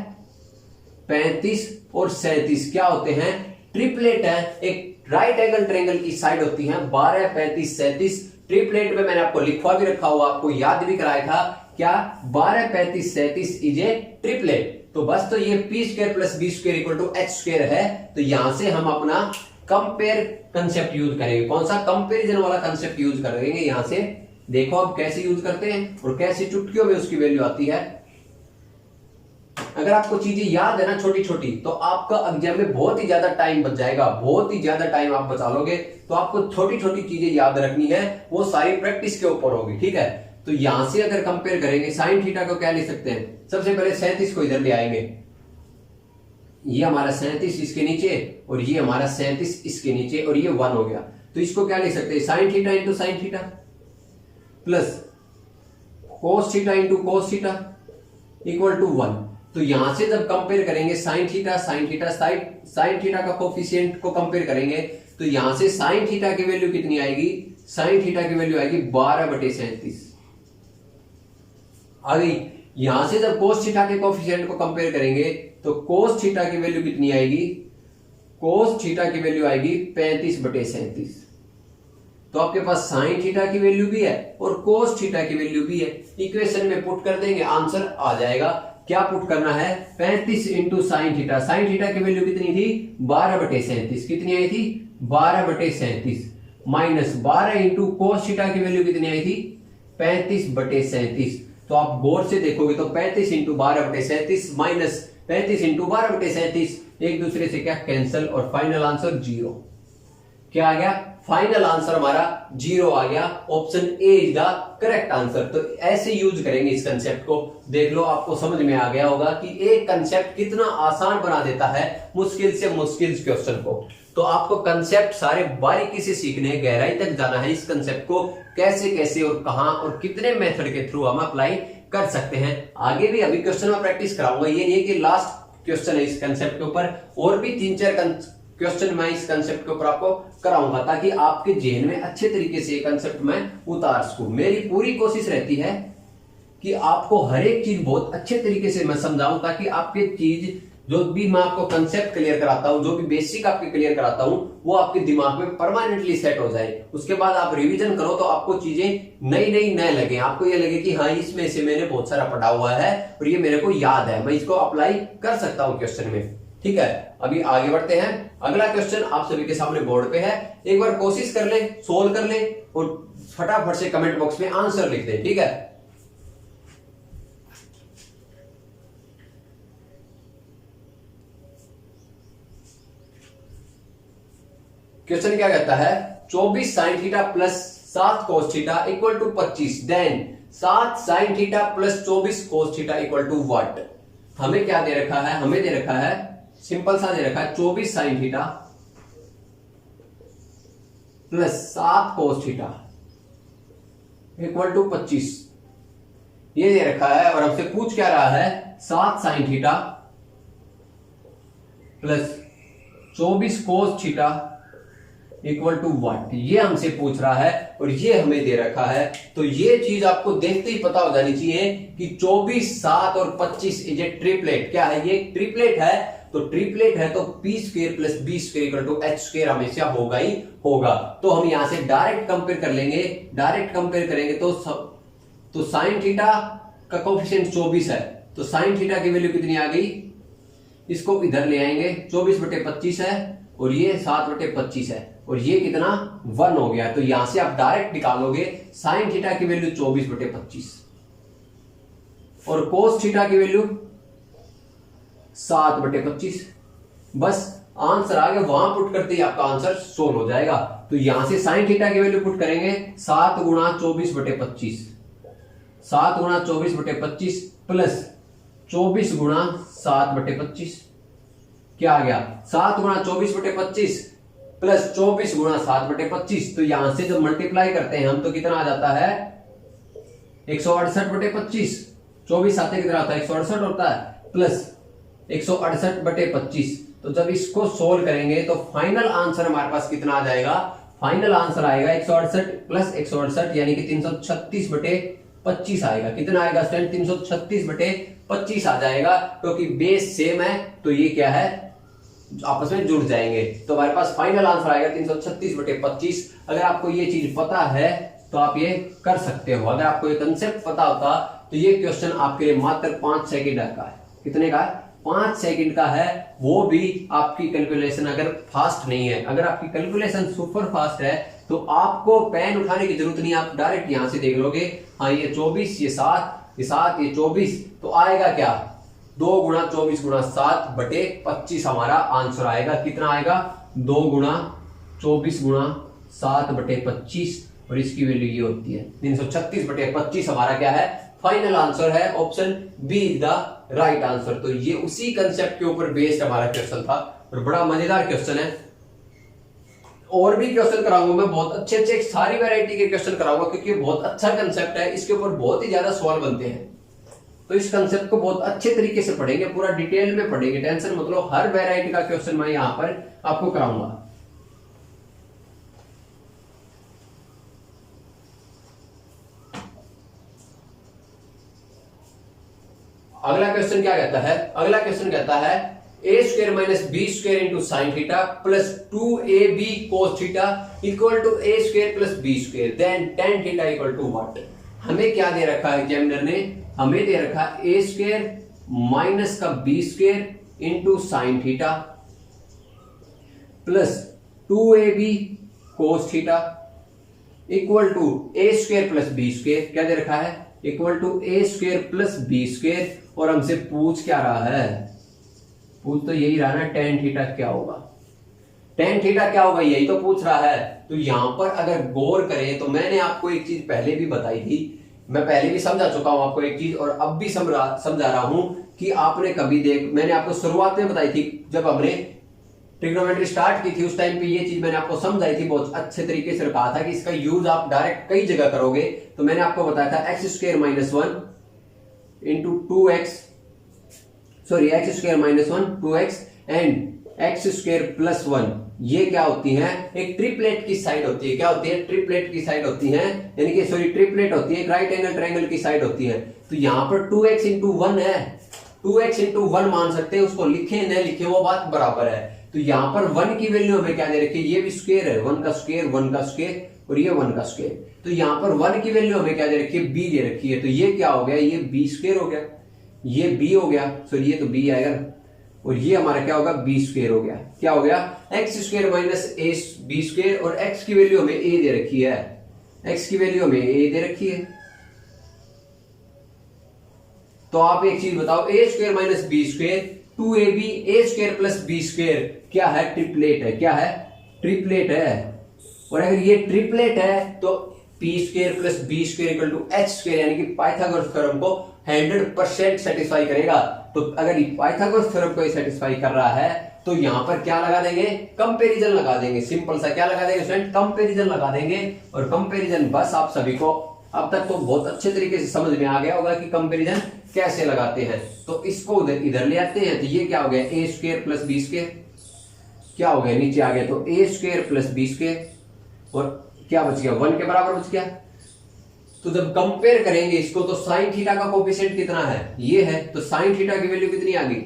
35 और 37 क्या होते हैं, ट्रिपलेट है। एक राइट एंगल ट्रायंगल की साइड होती है 12, 35, 37। ट्रिपलेट में मैंने आपको लिखवा भी रखा हुआ, आपको याद भी कराया था क्या, 12, 35, 37 इज ए ट्रिपलेट। तो बस तो ये p² plus b² equal to h² है। तो यहां से हम अपना कंपेयर कंसेप्ट यूज करेंगे। कौन सा, कंपैरिजन वाला कंसेप्ट यूज करेंगे। यहां से देखो अब कैसे यूज करते हैं और कैसे चुटकियों में उसकी वैल्यू आती है। अगर आपको चीजें याद है ना छोटी छोटी, तो आपका एग्जाम में बहुत ही ज्यादा टाइम बच जाएगा, बहुत ही ज्यादा टाइम आप बचा लोगे। तो आपको छोटी छोटी चीजें याद रखनी है, वो सारी प्रैक्टिस के ऊपर होगी। ठीक है, तो यहां से अगर कंपेयर करेंगे साइन थीटा को क्या लिख सकते हैं, सबसे पहले 37 को इधर ले आएंगे। ये हमारा 37 इसके नीचे और ये हमारा 37 इसके नीचे और ये 1 हो गया। तो इसको क्या लिख सकते हैं, sine theta into sine theta plus cos theta into cos theta equal to 1। तो यहां से जब कंपेयर करेंगे साइन थीटा साइन थीटा का कोफिशिएंट को कंपेयर करेंगे तो यहां से साइन थीटा की वैल्यू कितनी आएगी, साइन थीटा की वैल्यू आएगी 12/37 आ गई। यहां से जब कोस थीटा के कोफिशिएंट को कंपेयर करेंगे तो कोस थीटा की वैल्यू कितनी आएगी, कोस थीटा की वैल्यू आएगी 35/37। तो आपके पास साइन थीटा की वैल्यू भी है और कोस थीटा की वैल्यू भी है। इक्वेशन में पुट कर देंगे, आंसर आ जाएगा। क्या पुट करना है, 35 into sine theta. Sine theta की वैल्यू कितनी थी, 12/37। कितनी आई थी, 12/37 माइनस 12 इंटू कोस थीटा की वैल्यू कितनी आई थी, 35/37। तो आप गौर से देखोगे तो 35 इंटू 12/37 माइनस 35 इंटू 12/37 एक दूसरे से क्या कैंसिल और फाइनल आंसर 0। क्या आ गया, फाइनल आंसर हमारा 0 आ गया। Option A is the correct answer. तो ऐसे यूज करेंगे इस कंसेप्ट को। देख लो आपको समझ में आ गया होगा कि एक कंसेप्ट कितना आसान बना देता है मुश्किल से मुश्किल क्वेश्चन को। तो आपको कंसेप्ट सारे बारीकी से सीखने, गहराई तक जाना है। इस कंसेप्ट को कैसे कैसे और कहां और कितने मेथड के थ्रू हम अप्लाई कर सकते हैं। आगे भी अभी क्वेश्चन में प्रैक्टिस कराऊंगा, ये नहीं है कि लास्ट क्वेश्चन है इस कंसेप्ट के ऊपर, और भी 3-4 क्वेश्चन मैं इस कंसेप्ट के ऊपर आपको कराऊंगा ताकि आपके जेहन में अच्छे तरीके से ये कंसेप्ट मैं उतार सकूं। मेरी पूरी कोशिश रहती है कि आपको हर एक चीज बहुत अच्छे तरीके से मैं समझाऊं ताकि आपके चीज जो भी मैं आपको कंसेप्ट क्लियर कराता हूं, जो भी बेसिक आपके क्लियर कराता हूं, वो आपके दिमाग में परमानेंटली सेट हो जाए। उसके बाद आप रिवीजन करो तो आपको चीजें नई नई न लगे, आपको ये लगे कि हाँ इसमें से मैंने बहुत सारा पढ़ा हुआ है और ये मेरे को याद है, मैं इसको अप्लाई कर सकता हूं क्वेश्चन में। ठीक है, अभी आगे बढ़ते हैं। अगला क्वेश्चन आप सभी के सामने बोर्ड पे है, एक बार कोशिश कर ले, सोल्व कर ले और फटाफट से कमेंट बॉक्स में आंसर लिख दे। ठीक है, क्वेश्चन क्या कहता है, 24 sine theta plus 7 cos theta equal to 25, then 7 sine theta plus 24 cos theta equal to what. हमें क्या दे रखा है, हमें दे रखा है सिंपल सा दे रखा है 24 sine theta plus 7 cos theta equal to 25, ये दे रखा है। और हमसे पूछ क्या रहा है, 7 sine theta plus 24 cos theta equal to what, ये हमसे पूछ रहा है और ये हमें दे रखा है। तो ये चीज आपको देखते ही पता हो जानी चाहिए कि 24, 7 और 25 इज ए ट्रिपलेट। क्या है, ये ट्रिपलेट है। तो ट्रिपलेट है तो P square plus B square equal to H square हमेशा होगा ही होगा। तो हम यहां से डायरेक्ट कंपेयर कर लेंगे, डायरेक्ट कंपेयर करेंगे तो साइन थीटा का कोफिशिएंट 24 है, तो साइन थीटा की वैल्यू कितनी आ गई, इसको इधर ले आएंगे, 24/25 है और ये 7/25 है और ये कितना 1 हो गया। तो यहां से आप डायरेक्ट निकालोगे साइन थीटा की वैल्यू 24/25 और कोस थीटा की वैल्यू 7/25। बस आंसर आ गया, वहां पुट करते ही आपका आंसर सोल्व हो जाएगा। तो यहां से साइन थीटा की वैल्यू पुट करेंगे 7 गुणा 24/25, 7 गुणा 24/25 प्लस 24 गुणा 7/25, क्या आ गया 7 गुणा 24/25 प्लस 24 गुणा 7/25। तो यहां से जब मल्टीप्लाई करते हैं हम तो कितना आ जाता है 168/25, 24 साथ कितना होता है 168 होता है प्लस 168/25। तो जब इसको सोल्व करेंगे तो फाइनल आंसर हमारे पास कितना आ जाएगा, फाइनल आंसर आएगा 168 प्लस 168 यानी कि 336/25 आएगा। कितना आएगा स्टूडेंट, 336/25 आ जाएगा, क्योंकि बेस सेम है तो ये क्या है आपस में जुड़ जाएंगे। तो हमारे पास फाइनल आंसर आएगा 336/25। अगर आपको ये चीज पता है तो आप ये कर सकते हो। अगर आपको ये कंसेप्ट पता होता तो ये क्वेश्चन आपके लिए मात्र 5 सेकंड का है। कितने का है, 5 सेकंड का है, वो भी आपकी कैलकुलेशन अगर फास्ट नहीं है। अगर आपकी कैलकुलेशन सुपर फास्ट है तो आपको पेन उठाने की जरूरत नहीं, आप डायरेक्ट यहां से देख लोगे। हाँ ये 24, ये 7, ये 7, ये 24, तो आएगा क्या 2 गुणा 24 गुणा 7/25 हमारा आंसर आएगा। कितना आएगा 2 गुणा 24 गुणा 7/25 और इसकी वैल्यू ये होती है 336/25 हमारा क्या है फाइनल आंसर है। Option B is the right answer. तो ये उसी कंसेप्ट के ऊपर बेस्ड हमारा क्वेश्चन था और बड़ा मजेदार क्वेश्चन है। और भी क्वेश्चन कराऊंगा मैं, बहुत अच्छे अच्छे सारी वैरायटी के क्वेश्चन कराऊंगा, क्योंकि बहुत अच्छा कंसेप्ट है, इसके ऊपर बहुत ही ज्यादा सवाल बनते हैं। तो इस कंसेप्ट को बहुत अच्छे तरीके से पढ़ेंगे, पूरा डिटेल में पढ़ेंगे, टेंशन मतलब हर वैरायटी का क्वेश्चन मैं यहां पर आपको कराऊंगा। अगला क्वेश्चन क्या कहता है, अगला क्वेश्चन कहता है ए square minus b square into sine theta plus 2ab cos theta equal to A square plus B square then tan theta equal to what. हमें क्या दे रखा है एग्जामिनर ने, हमें दे रखा है ए स्क्वायर माइनस का B square into sine theta plus 2ab cos theta equal to A square plus B square, क्या दे रखा है equal to A square plus B square. और हमसे पूछ क्या रहा है, पूछ तो यही रहा ना tan थीटा क्या होगा, tan थीटा क्या होगा यही तो पूछ रहा है। तो यहां पर अगर गौर करें तो मैंने आपको एक चीज पहले भी बताई थी, मैं पहले भी समझा चुका हूं आपको एक चीज और अब भी समझा रहा हूं कि आपने कभी मैंने आपको शुरुआत में बताई थी जब हमने ट्रिग्नोमेट्री स्टार्ट की थी, उस टाइम पे ये चीज मैंने आपको समझाई थी, बहुत अच्छे तरीके से कहा था कि इसका यूज आप डायरेक्ट कई जगह करोगे। तो मैंने आपको बताया था x square minus 1 into 2x, sorry x square minus 1 2x and x square plus 1, ये क्या होती है एक ट्रिपलेट की साइड होती है। क्या होती है ट्रिपलेट की साइड होती है, यानी कि सॉरी ट्रिपलेट होती है, एक राइट एंगल ट्रायंगल की साइड होती है। तो यहां पर 2x इंटू 1 है, 2x इंटू 1 मान सकते हैं, उसको लिखे न लिखे वो बात बराबर है। तो यहां पर 1 की वैल्यू हमें क्या दे रखी है, ये भी स्क्वायर है, 1 का स्क्वायर 1 का स्क्वायर और ये 1 का स्क्वायर। तो यहां पर 1 की वैल्यू हमें क्या दे रखी है b दे रखी है। तो ये क्या हो गया, ये b स्क्वायर हो गया, ये b हो गया, सॉरी ये तो b आएगा और ये हमारा क्या होगा, बी स्क्वायर हो गया। क्या हो गया, x square minus A B square, और एक्स की वैल्यू हमें ए दे रखी है, एक्स की वैल्यू हमें ए दे रखी है। तो आप एक चीज बताओ, a square minus b square 2ab a square plus B square क्या है, ट्रिपलेट है। क्या है, ट्रिपलेट है। और अगर ये ट्रिपलेट है तो P square plus B square equal to H square, यानी कि पाइथागोरस थ्योरम को 100% सेटिस्फाई करेगा। तो अगर पाइथागोरस थ्योरम को सेटिस्फाई कर रहा है तो यहां पर क्या लगा देंगे, कंपैरिजन लगा देंगे। सिंपल सा क्या लगा देंगे स्टूडेंट, कंपैरिजन लगा देंगे। और कंपैरिजन बस आप सभी को अब तक तो बहुत अच्छे तरीके से समझ में आ गया होगा कि कंपैरिजन कैसे लगाते हैं। तो इसको इधर ले आते हैं, तो ये क्या हो गया, ए स्क्वायर प्लस बी स्क्वायर, क्या हो गया नीचे आ गया, तो a square plus B square, और क्या बच गया, 1 के बराबर बच गया। तो जब कंपेयर करेंगे इसको तो साइन थीटा का कोफिशिएंट कितना है, ये है, तो साइन थीटा की वैल्यू कितनी आ गई,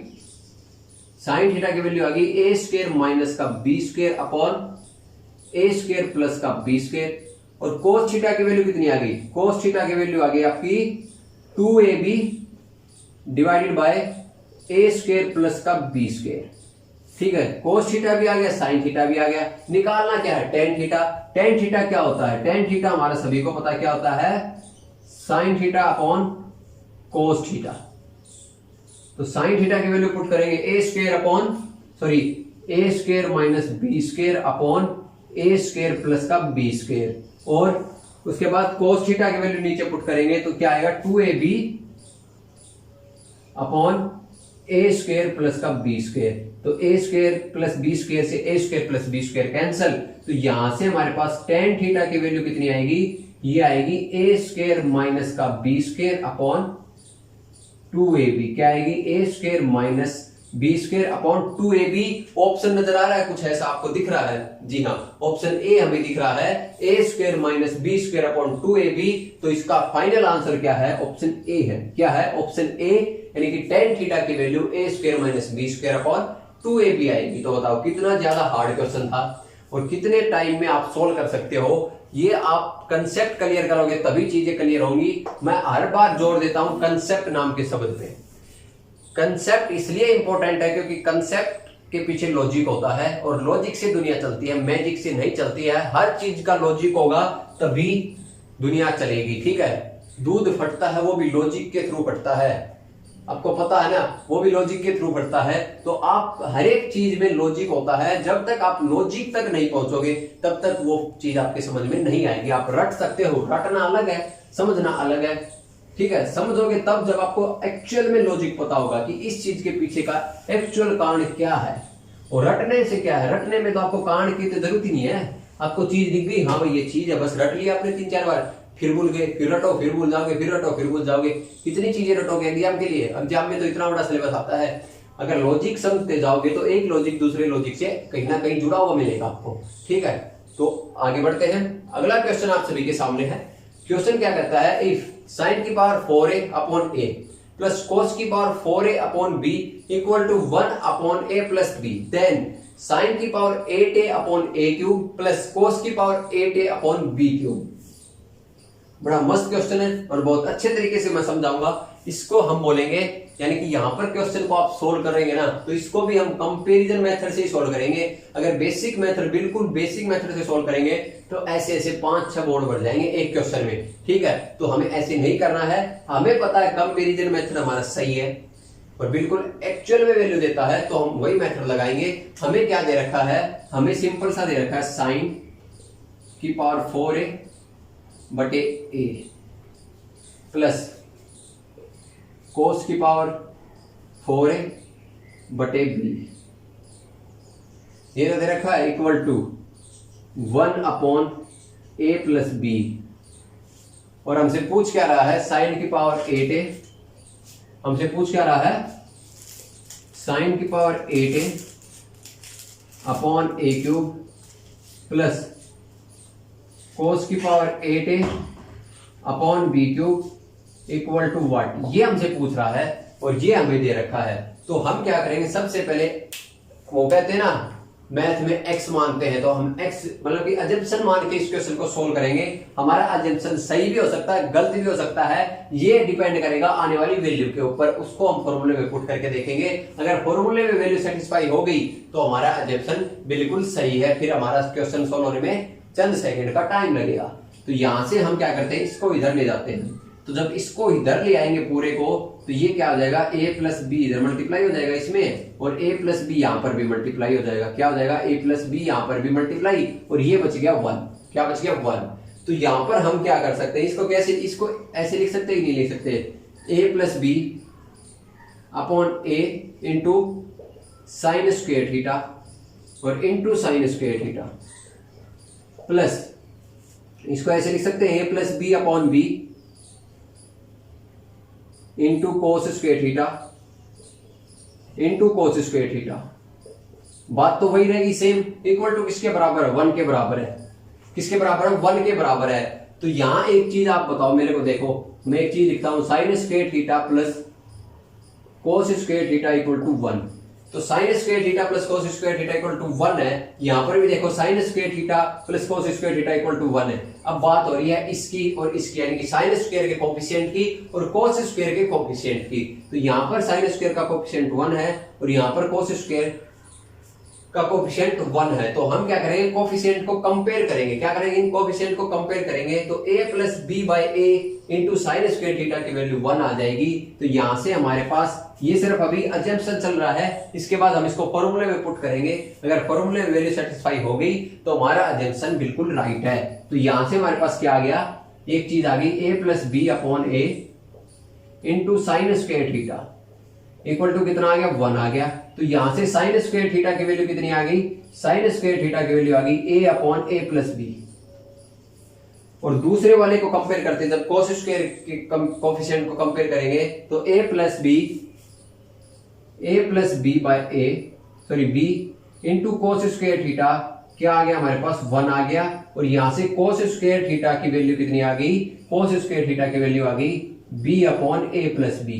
साइन थीटा की वैल्यू आ गई ए स्क्वायर माइनस का B square upon a square plus का बी स्क्वायर। और कोस थीटा की वैल्यू कितनी आ गई, कोस थीटा की वैल्यू आ गई आपकी 2ab divided by A square plus का बी स्क्वायर। ठीक है, कोस थीटा भी आ गया, साइन थीटा भी आ गया। निकालना क्या है, टेन थीटा। टेन थीटा क्या होता है, टेन थीटा हमारा सभी को पता क्या होता है, sine theta upon cos theta. तो साइन थीटा की वैल्यू पुट करेंगे a square upon sorry a square minus b square upon a square plus का बी स्क्वायर। और उसके बाद कोस थीटा की वैल्यू नीचे पुट करेंगे तो क्या आएगा, 2ab upon a square plus का बी स्क्वायर। तो a square plus B square से a square plus B square cancel, तो यहां से हमारे पास टेन थीटा की वैल्यू कितनी आएगी, ये आएगी ए स्क्वायर माइनस का बी स्क्वायर अपॉन 2ab। क्या आएगी, a square minus b square upon 2ab। Option नजर आ रहा है कुछ ऐसा आपको दिख रहा है, जी हाँ, ऑप्शन ए हमें दिख रहा है, ए square minus b square upon 2ab। तो इसका फाइनल आंसर क्या है, ऑप्शन ए है। क्या है, ऑप्शन ए, यानी कि टेन थीटा की value a square minus b square upon 2ab आएगी। तो बताओ कितना ज्यादा हार्ड क्वेश्चन था और कितने टाइम में आप सोल्व कर सकते हो। ये आप कंसेप्ट क्लियर करोगे तभी चीजें क्लियर होंगी। मैं हर बार जोर देता हूं कंसेप्ट नाम के शब्द पे। कंसेप्ट इसलिए इंपॉर्टेंट है क्योंकि कंसेप्ट के पीछे लॉजिक होता है, और लॉजिक से दुनिया चलती है, मैजिक से नहीं चलती है। हर चीज का लॉजिक होगा तभी दुनिया चलेगी। ठीक है, दूध फटता है वो भी लॉजिक के थ्रू फटता है, आपको पता है ना, वो भी लॉजिक के थ्रू फटता है। तो आप हर एक चीज में लॉजिक होता है, जब तक आप लॉजिक तक नहीं पहुंचोगे तब तक वो चीज आपके समझ में नहीं आएगी। आप रट सकते हो, रटना अलग है, समझना अलग है। ठीक है, समझोगे तब जब आपको एक्चुअल में लॉजिक पता होगा कि इस चीज के पीछे का एक्चुअल कारण क्या है। और रटने से क्या है, रटने में तो आपको कारण की तो जरूरत ही नहीं है। आपको चीज दिख गई, हाँ भाई ये चीज है, बस रट लिया आपने 3-4 बार, फिर भूल गए, फिर रटो, फिर भूल जाओगे, फिर रटो, फिर भूल जाओगे। कितनी चीजें रटोगे एग्जाम के लिए, एग्जाम में तो इतना बड़ा सिलेबस आता है। अगर लॉजिक समझते जाओगे तो एक लॉजिक दूसरे लॉजिक से कहीं ना कहीं जुड़ा हुआ मिलेगा आपको। ठीक है, तो आगे बढ़ते हैं। अगला क्वेश्चन आप सभी के सामने है। क्वेश्चन क्या कहता है, इफ साइन की power 4a upon a plus cos की power 4a upon b equal to 1 upon a plus b, then sine की power 8a upon a cube plus cos की power 8a upon b cube. बड़ा मस्त question है और बहुत अच्छे तरीके से मैं समझाऊंगा। इसको हम बोलेंगे, यानी कि यहां पर क्वेश्चन को आप सोल्व करेंगे ना तो इसको भी हम कंपैरिजन मेथड से ही सोल्व करेंगे। अगर बेसिक मेथड, बिल्कुल बेसिक मेथड से सोल्व करेंगे तो ऐसे ऐसे 5-6 बोर्ड बढ़ जाएंगे एक क्वेश्चन में। ठीक है, तो हमें ऐसे नहीं करना है। हमें पता है कंपैरिजन मेथड हमारा सही है और बिल्कुल एक्चुअल में वैल्यू देता है, तो हम वही मेथड लगाएंगे। हमें क्या दे रखा है, हमें सिंपल सा दे रखा है साइन की पावर 4a बटे a प्लस कोस की पावर 4a बटे b, ये तो दे रखा है equal to 1 upon a plus b। और हमसे पूछ क्या रहा है, साइन की पावर 8a, हमसे पूछ क्या रहा है, साइन की power 8a upon a cube plus cos की power 8a upon b cube equal to what, ये हमसे पूछ रहा है और ये हमें दे रखा है। तो हम क्या करेंगे, सबसे पहले वो कहते हैं ना मैथ में x मानते हैं तो हम x मतलब कि अजम्पशन मान के इस क्वेश्चन को सोल्व करेंगे। हमारा अजम्पशन सही भी हो सकता है, गलत भी हो सकता है, ये डिपेंड करेगा आने वाली वैल्यू के ऊपर। उसको हम फॉर्मूले में पुट करके देखेंगे। अगर फॉर्मूले में वैल्यू सेटिस्फाई हो गई तो हमारा अजम्पशन बिल्कुल सही है, फिर हमारा क्वेश्चन सोल्व होने में चंद सेकेंड का टाइम लगेगा। तो यहां से हम क्या करते हैं, इसको इधर ले जाते हैं। तो जब इसको इधर ले आएंगे पूरे को, तो ये क्या हो जाएगा, a प्लस बी इधर मल्टीप्लाई हो जाएगा इसमें, और a प्लस बी यहां पर भी मल्टीप्लाई हो जाएगा। क्या हो जाएगा, a प्लस बी यहां पर भी मल्टीप्लाई, और ये बच गया 1। क्या बच गया, 1। तो यहां पर हम क्या कर सकते हैं, इसको कैसे, इसको ऐसे लिख सकते हैं कि नहीं लिख सकते, a plus B upon a into sine square theta और into sine square theta, plus इसको ऐसे लिख सकते हैं a plus B upon b into cos square theta into cos square theta. बात तो वही रहेगी सेम, इक्वल टू किसके बराबर है, 1 के बराबर है। किसके बराबर है, 1 के बराबर है। तो यहां एक चीज आप बताओ मेरे को, देखो मैं एक चीज लिखता हूं, sine square theta plus cos square theta equal to 1। तो sine square theta plus cos square theta equal to 1 है। यहां पर भी देखो sine square theta plus cos square theta equal to 1 है। अब बात हो रही है इसकी और इसकी, यानी कि साइन स्क्वायर के कोफिशिएंट की और कोस स्क्वायर के कोफिशिएंट की। तो यहां पर साइन स्क्वायर का कोफिशिएंट 1 है और यहां पर कोस स्क्वायर का कोफिशिएंट 1 है। तो हम क्या करेंगे, कोफिशिएंट को कंपेयर करेंगे। क्या करेंगे, इन कोफिशिएंट को कंपेयर करेंगे। तो a plus B by A into sine square theta की वैल्यू 1 आ जाएगी। तो यहां से हमारे पास ये सिर्फ अभी अजम्पशन चल रहा है, इसके बाद हम इसको फॉर्मूले में पुट करेंगे। अगर फॉर्मूले में वैल्यू सेटिस्फाई हो गई तो हमारा अजम्पशन बिल्कुल राइट है। तो यहां से हमारे पास क्या आ गया, एक चीज आ गई, a plus B upon A into sine square theta equal to कितना आ गया, 1 आ गया। तो यहां से साइन स्क्वायर थीटा की वैल्यू कितनी आ गई, साइन स्क्वायर थीटा की वैल्यू आ गई a upon A plus B. और दूसरे वाले को कंपेयर करते हैं, जब कोस स्क्वायर के कोफिशिएंट को कंपेयर करेंगे तो a plus B by A sorry b into cos square theta क्या आ गया हमारे पास, 1 आ गया। और यहां से कोस स्क्वायर थीटा की वैल्यू कितनी आ गई, कोस स्क्वायर थीटा की वैल्यू आ गई b अपॉन ए प्लस बी।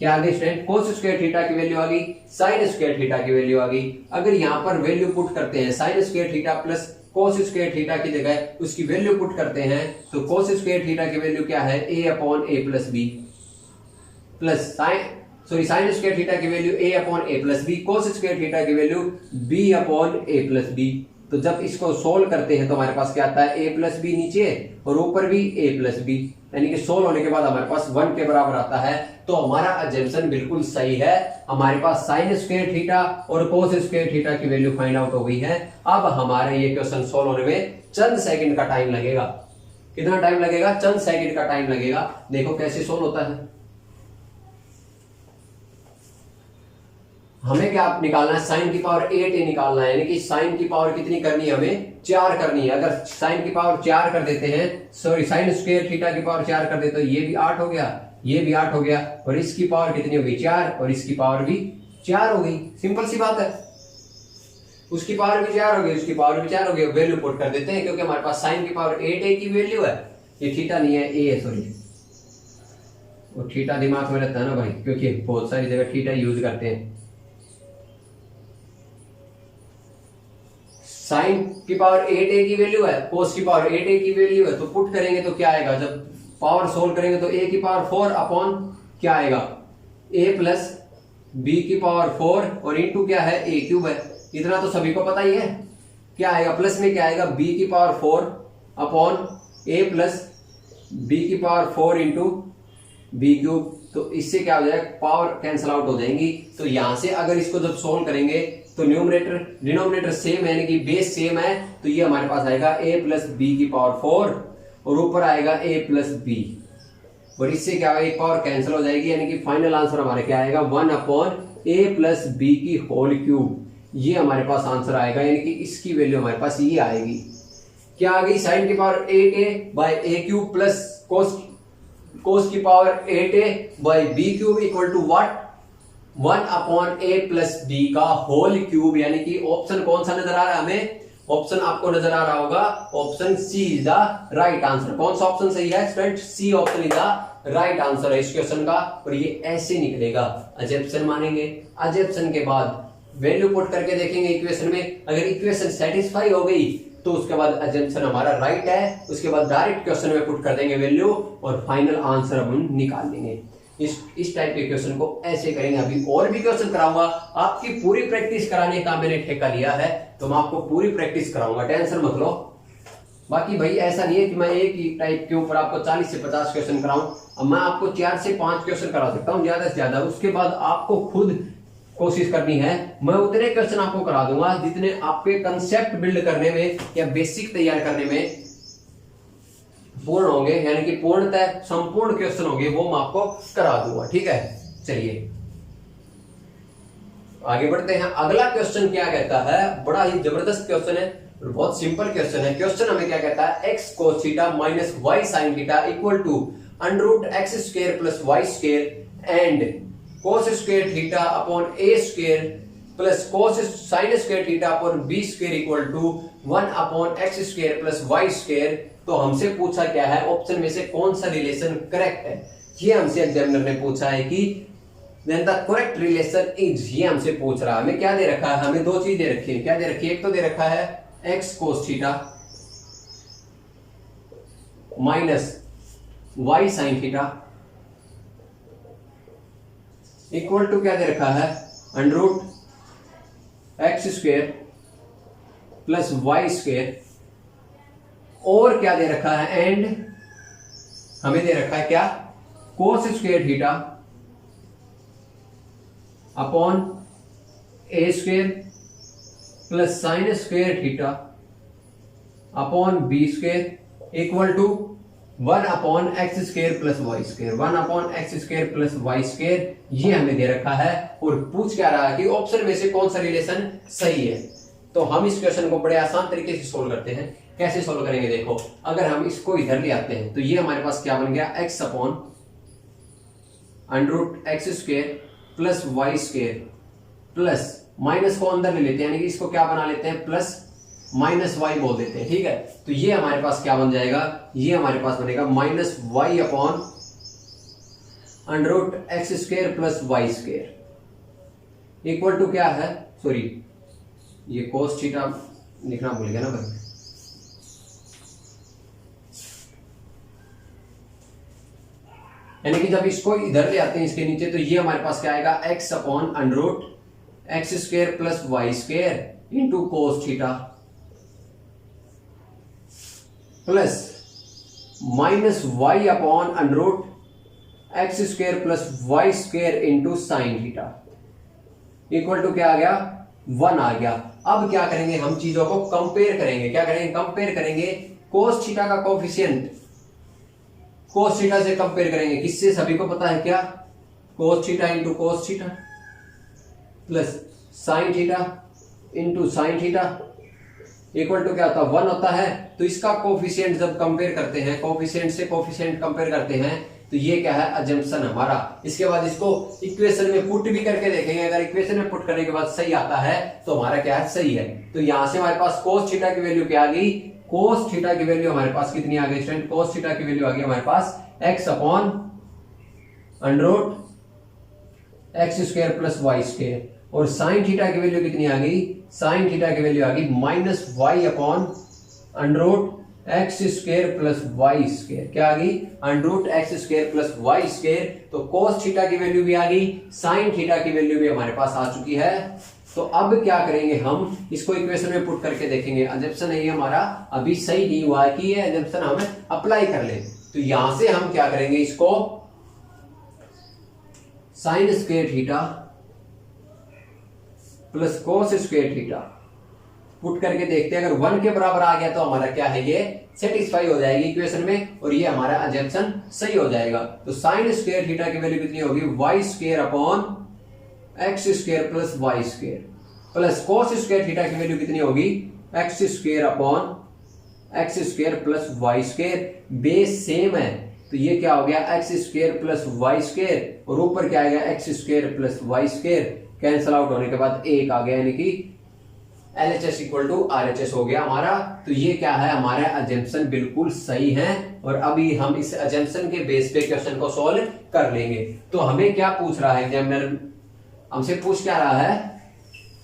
क्या आ गई स्टूडेंट, कोस स्क्वायर थीटा की वैल्यू आ गई, साइन स्क्वायर थीटा की वैल्यू आ गई। अगर यहां पर वैल्यू पुट करते हैं, sine square theta plus cos square theta की जगह उसकी वैल्यू पुट करते हैं, तो कोस स्क्वायर थीटा की वैल्यू क्या है, a upon A plus b, plus sine square theta की value a upon A plus B, cos square theta की वैल्यू b अपॉन ए प्लस बी। तो जब इसको सोल्व करते हैं तो हमारे पास क्या आता है, a प्लस बी नीचे और ऊपर भी a प्लस बी, यानी कि सोल्व होने के बाद हमारे पास 1 के बराबर आता है। तो हमारा अजम्पशन बिल्कुल सही है। हमारे पास साइन स्क्वायर थीटा और कोस स्क्वायर थीटा की वैल्यू फाइंड आउट हो गई है। अब हमारा ये क्वेश्चन सोल्व होने में चंद सेकंड का टाइम लगेगा। कितना टाइम लगेगा, चंद सेकंड का टाइम लगेगा। देखो कैसे सोल्व होता है। हमें क्या निकालना है, साइन की पावर 8a निकालना है, यानी कि साइन की पावर कितनी करनी है, हमें 4 करनी है। अगर साइन की पावर 4 कर देते हैं, सॉरी साइन स्क्वायर थीटा की पावर 4 कर देते, तो ये भी 8 हो गया, ये भी 8 हो गया, और इसकी पावर कितनी हो गई, 4, और इसकी पावर भी 4 हो गई। सिंपल सी बात है, उसकी पावर भी 4 हो गई, उसकी पावर भी 4 हो गई। वैल्यू पुट कर देते हैं, क्योंकि हमारे पास साइन की पावर 8a की वैल्यू है, ये थीटा नहीं है, a है, सॉरी वो थीटा दिमाग में रहता है ना भाई, क्योंकि बहुत सारी जगह थीटा यूज करते हैं। साइन की पावर 8a की वैल्यू है, कोस की पावर 8a की वैल्यू है, तो पुट करेंगे तो क्या आएगा, जब पावर सोल्व करेंगे तो a की पावर 4 अपॉन क्या आएगा, a प्लस b की पावर 4 और इंटू क्या है, a क्यूब है। इतना तो सभी को पता ही है। क्या आएगा, प्लस में क्या आएगा, b की power 4 upon a plus b की पावर 4 इंटू b क्यूब। तो इससे क्या हो जाएगा, पावर कैंसल आउट हो जाएंगी। तो यहां से अगर इसको जब सोल्व करेंगे तो न्यूमरेटर डिनोमिनेटर सेम है, यानी कि बेस सेम है, तो ये हमारे पास आएगा a प्लस बी की पावर 4 और ऊपर आएगा a प्लस बी, और इससे क्या होगा, एक पावर कैंसिल हो जाएगी, यानी कि फाइनल आंसर हमारे क्या आएगा, 1 अपॉन a प्लस बी की होल क्यूब। ये हमारे पास आंसर आएगा, यानी कि इसकी वैल्यू हमारे पास ये आएगी। क्या आ गई, साइन की power 8a by a cube plus cos की power 8a by b cube equal to what, 1 upon a plus b का होल क्यूब। यानी कि ऑप्शन कौन सा नजर आ रहा है हमें, ऑप्शन आपको नजर आ रहा होगा, option C is the right answer. कौन सा ऑप्शन सही है student, C option is the right answer है इस क्वेश्चन का। और ये ऐसे निकलेगा, अजम्पशन मानेंगे, अजम्पशन के बाद वैल्यू पुट करके देखेंगे इक्वेशन में। अगर इक्वेशन सेटिस्फाई हो गई तो उसके बाद अजम्पशन हमारा राइट है, उसके बाद डायरेक्ट क्वेश्चन में पुट कर देंगे वैल्यू और फाइनल आंसर हम निकाल लेंगे। इस टाइप के क्वेश्चन को ऐसे करेंगे। अभी और भी क्वेश्चन कराऊंगा, आपकी पूरी प्रैक्टिस कराने का मैंने ठेका लिया है, तो मैं आपको पूरी प्रैक्टिस कराऊंगा, टेंशन मत लो। बाकी भाई ऐसा नहीं है कि मैं एक ही टाइप के ऊपर आपको 40 से 50 क्वेश्चन कराऊं। अब मैं आपको 4 से 5 क्वेश्चन करा सकता हूं ज्यादा से ज्यादा, उसके बाद आपको खुद कोशिश करनी है। मैं उतने क्वेश्चन आपको करा दूंगा जितने आपके कंसेप्ट बिल्ड करने में या बेसिक तैयार करने में पूर्ण होंगे, यानी कि पूर्णतः संपूर्ण क्वेश्चन होंगे, वो मैं आपको करा दूंगा। ठीक है, चलिए आगे बढ़ते हैं। अगला क्वेश्चन क्या कहता है, बड़ा ही जबरदस्त क्वेश्चन है और बहुत सिंपल क्वेश्चन है। क्वेश्चन हमें क्या कहता है, x cos theta minus y sin theta equal to under root x square plus y square and cos square theta upon a square plus cos sin square theta upon b square equal to 1 upon x square plus y square. तो हमसे पूछा क्या है, option में से कौन सा relation correct है, ये हमसे एग्जामिनर ने पूछा है कि then the correct relation is, ये हमसे पूछ रहा है। हमें क्या दे रखा है, हमें दो चीज दे रखी है। क्या दे रखी है, एक तो दे रखा है x cos theta minus y sin theta equal to क्या दे रखा है, under root x square plus y square, और क्या दे रखा है, एंड हमें दे रखा है क्या, cos square theta upon a square plus sine square theta upon b square equal to 1 upon x square plus Y square, 1 upon x square plus Y square, ये हमें दे रखा है। और पूछ क्या रहा है कि ऑप्शन में से कौन सा रिलेशन सही है। तो हम इस क्वेश्चन को बड़े आसान तरीके से सोल्व करते हैं। कैसे सोल्व करेंगे, देखो अगर हम इसको इधर ले आते हैं तो ये हमारे पास क्या बन गया, x upon under root X square plus Y square plus minus को अंदर ले लेते हैं, यानी कि इसको क्या बना लेते हैं, प्लस माइनस वाई बोल देते हैं। ठीक है, तो ये हमारे पास क्या बन जाएगा, ये हमारे पास बनेगा minus Y upon under root X square plus Y square equal to क्या है, सॉरी ये कोस थीटा लिखना भूल गया ना भाई, यानी कि जब इसको इधर ले आते हैं इसके नीचे, तो ये हमारे पास क्या आएगा, x upon under root X square plus Y square into cos theta plus minus Y upon under root X square plus Y square into sine theta equal to क्या आ गया, 1 आ गया। अब क्या करेंगे, हम चीजों को कंपेयर करेंगे। क्या करेंगे, कंपेयर करेंगे। कोस थीटा का कोफिशिएंट कोस थीटा से कंपेयर करेंगे, किससे, सभी को पता है क्या, cos theta into cos theta plus sine theta into sine theta equal to क्या होता है, 1 होता है। तो इसका कोफिशिएंट जब कंपेयर करते हैं, कोफिशिएंट से कोफिशिएंट कंपेयर करते हैं, तो ये क्या है, अजम्पशन हमारा। इसके बाद इसको इक्वेशन में पुट भी करके देखेंगे। अगर इक्वेशन में पुट करने के बाद सही आता है तो हमारा क्या है, सही है। तो यहां से हमारे पास कोस थीटा की वैल्यू क्या आ गई, कोस थीटा की वैल्यू हमारे पास कितनी आ गई स्टूडेंट, कोस थीटा की वैल्यू आ गई हमारे पास x upon under root X square plus Y square, और साइन थीटा की वैल्यू कितनी आ गई, साइन थीटा की वैल्यू आ गई minus Y upon under root X square plus Y square, क्या आ गई, under root X square plus Y square. तो कोस थीटा की वैल्यू भी आ गई, साइन थीटा की वैल्यू भी हमारे पास आ चुकी है। तो अब क्या करेंगे, हम इसको इक्वेशन में पुट करके देखेंगे। अजम्पशन है ये हमारा अभी सही नहीं हुआ है कि ये अजम्पशन हम अप्लाई कर ले। तो यहां से हम क्या करेंगे, इसको sign square theta plus cos square theta put करके देखते हैं। अगर 1 के बराबर आ गया तो हमारा क्या है, ये सेटिस्फाई हो जाएगी इक्वेशन में और ये हमारा अजम्पशन सही हो जाएगा। तो साइन स्क्वायर थीटा की वैल्यू कितनी होगी, y square upon x square plus Y square plus cos square theta की वैल्यू कितनी होगी, x square upon x square plus Y square. Base same है तो ये क्या हो गया, x square plus Y square, और ऊपर क्या आएगा, x square plus Y square. Cancel out होने के बाद 1 आ गया, यानी कि LHS इक्वल टू RHS हो गया हमारा। तो ये क्या है, हमारा अजम्पशन बिल्कुल सही है। और अभी हम इस अजम्पशन के बेस पे क्वेश्चन को सॉल्व कर लेंगे। तो हमें क्या पूछ रहा है एग्जामिनर, हमसे पूछ क्या रहा है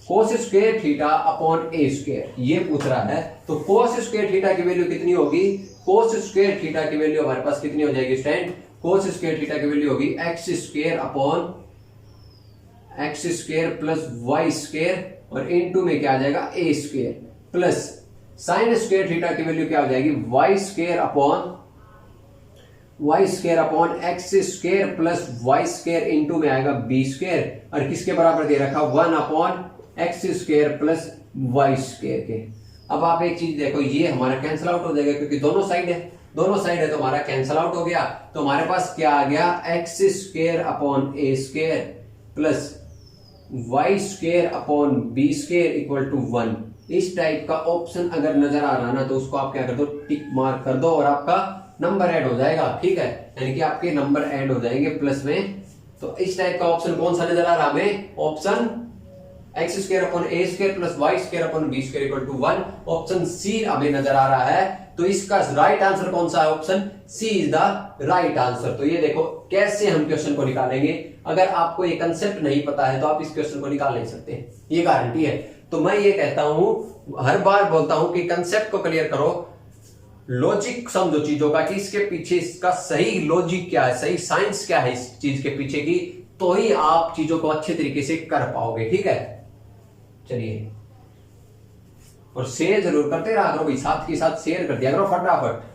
cos square theta upon a square, ये पूछ रहा है। तो कोस स्क्वायर थीटा की वैल्यू कितनी होगी, कोस स्क्वायर थीटा की वैल्यू हमारे पास कितनी हो जाएगी स्टूडेंट, कोस स्क्वायर थीटा की वैल्यू होगी x square upon x square plus Y square और इनटू में क्या आ जाएगा a square plus sine square theta की वैल्यू क्या हो जाएगी y square upon x square plus Y square into में आएगा बी स्क्वायर और किसके बराबर दे रखा 1 upon x square plus Y square के। अब आप एक चीज देखो, ये हमारा कैंसिल आउट हो जाएगा क्योंकि दोनों साइड है तो हमारा कैंसिल आउट हो गया। तो हमारे पास क्या आ गया x square upon a square plus Y square upon b square equal to 1। इस टाइप का ऑप्शन अगर नजर आ रहा ना तो उसको आप क्या कर दो, टिक मार्क कर दो और आपका नंबर ऐड हो जाएगा। ठीक है, यानी कि आपके नंबर ऐड हो जाएंगे प्लस में। तो इस टाइप का ऑप्शन कौन सा नजर आ रहा हमें, option x square upon a square plus Y square upon b square equal to 1, option C हमें नजर आ रहा है। तो इसका राइट आंसर कौन सा है, option C is the right answer. तो ये देखो कैसे हम क्वेश्चन को निकालेंगे। अगर आपको ये कंसेप्ट नहीं पता है तो आप इस क्वेश्चन को निकाल नहीं सकते, ये गारंटी है। तो मैं ये कहता हूं, हर बार बोलता हूं कि कंसेप्ट को क्लियर करो, लॉजिक समझो चीजों का कि इसके पीछे इसका सही लॉजिक क्या है, सही साइंस क्या है इस चीज के पीछे की, तो ही आप चीजों को अच्छे तरीके से कर पाओगे। ठीक है, चलिए, और शेयर जरूर करते रहा करो भाई, साथ के साथ शेयर कर दिया करो फटाफट।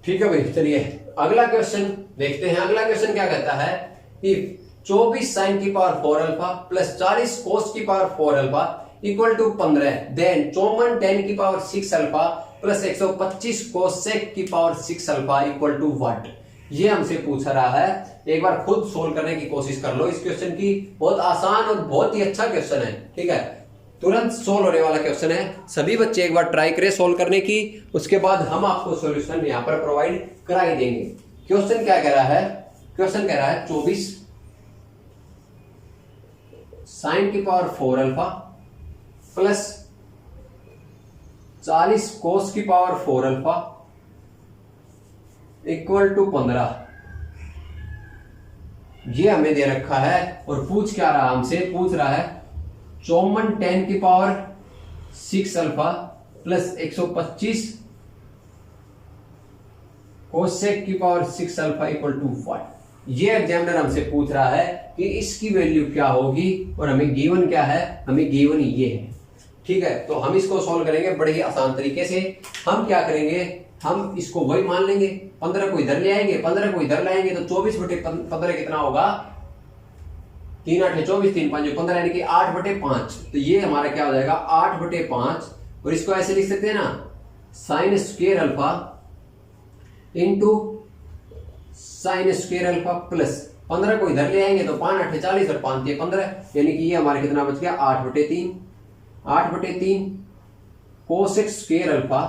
ठीक है भाई, चलिए अगला क्वेश्चन देखते हैं। अगला क्वेश्चन क्या कहता है कि 24 साइन की पावर 4 अल्फा प्लस 40 कोस की power 4 alpha equal to 15, then 54 tan की पावर 6 अल्फा प्लस 125 कोसेक की power 6 alpha equal to what. ये हमसे पूछ रहा है। एक बार खुद सोल्व करने की कोशिश कर लो इस क्वेश्चन की, बहुत आसान और बहुत ही अच्छा क्वेश्चन है। ठीक है, तुरंत सोल्व होने वाला क्वेश्चन है। सभी बच्चे एक बार ट्राई करें सोल्व करने की, उसके बाद हम आपको सॉल्यूशन यहां पर प्रोवाइड करा ही देंगे। क्वेश्चन क्या कह रहा है, क्वेश्चन कह रहा है 24 साइन की पावर 4 अल्फा प्लस 40 कोस की पावर 4 अल्फा इक्वल टू 15। ये हमें दे रखा है और पूछ क्या रहा हमसे, पूछ रहा है 54 टेन की पावर 6 अल्फा प्लस 125 कोसेक की power 6 alpha equal to what. ये एग्जामिनर हमसे पूछ रहा है कि इसकी वैल्यू क्या होगी और हमें गिवन क्या है, हमें गिवन ये है। ठीक है, तो हम इसको सॉल्व करेंगे बड़े ही आसान तरीके से। हम क्या करेंगे, हम इसको वही मान लेंगे, 15 को इधर ले आएंगे, 15 को इधर लाएंगे तो 24/15 कितना होगा, 3 8 24, 3 5 15 यानी कि 8/5। तो ये हमारा क्या हो जाएगा 8/5 और इसको ऐसे लिख सकते हैं ना, sign square alpha into sine square alpha plus 15 को इधर ले आएंगे तो 5 8 40 और 5 3 15 यानी कि ये हमारे कितना बच गया 8/3 cosec square alpha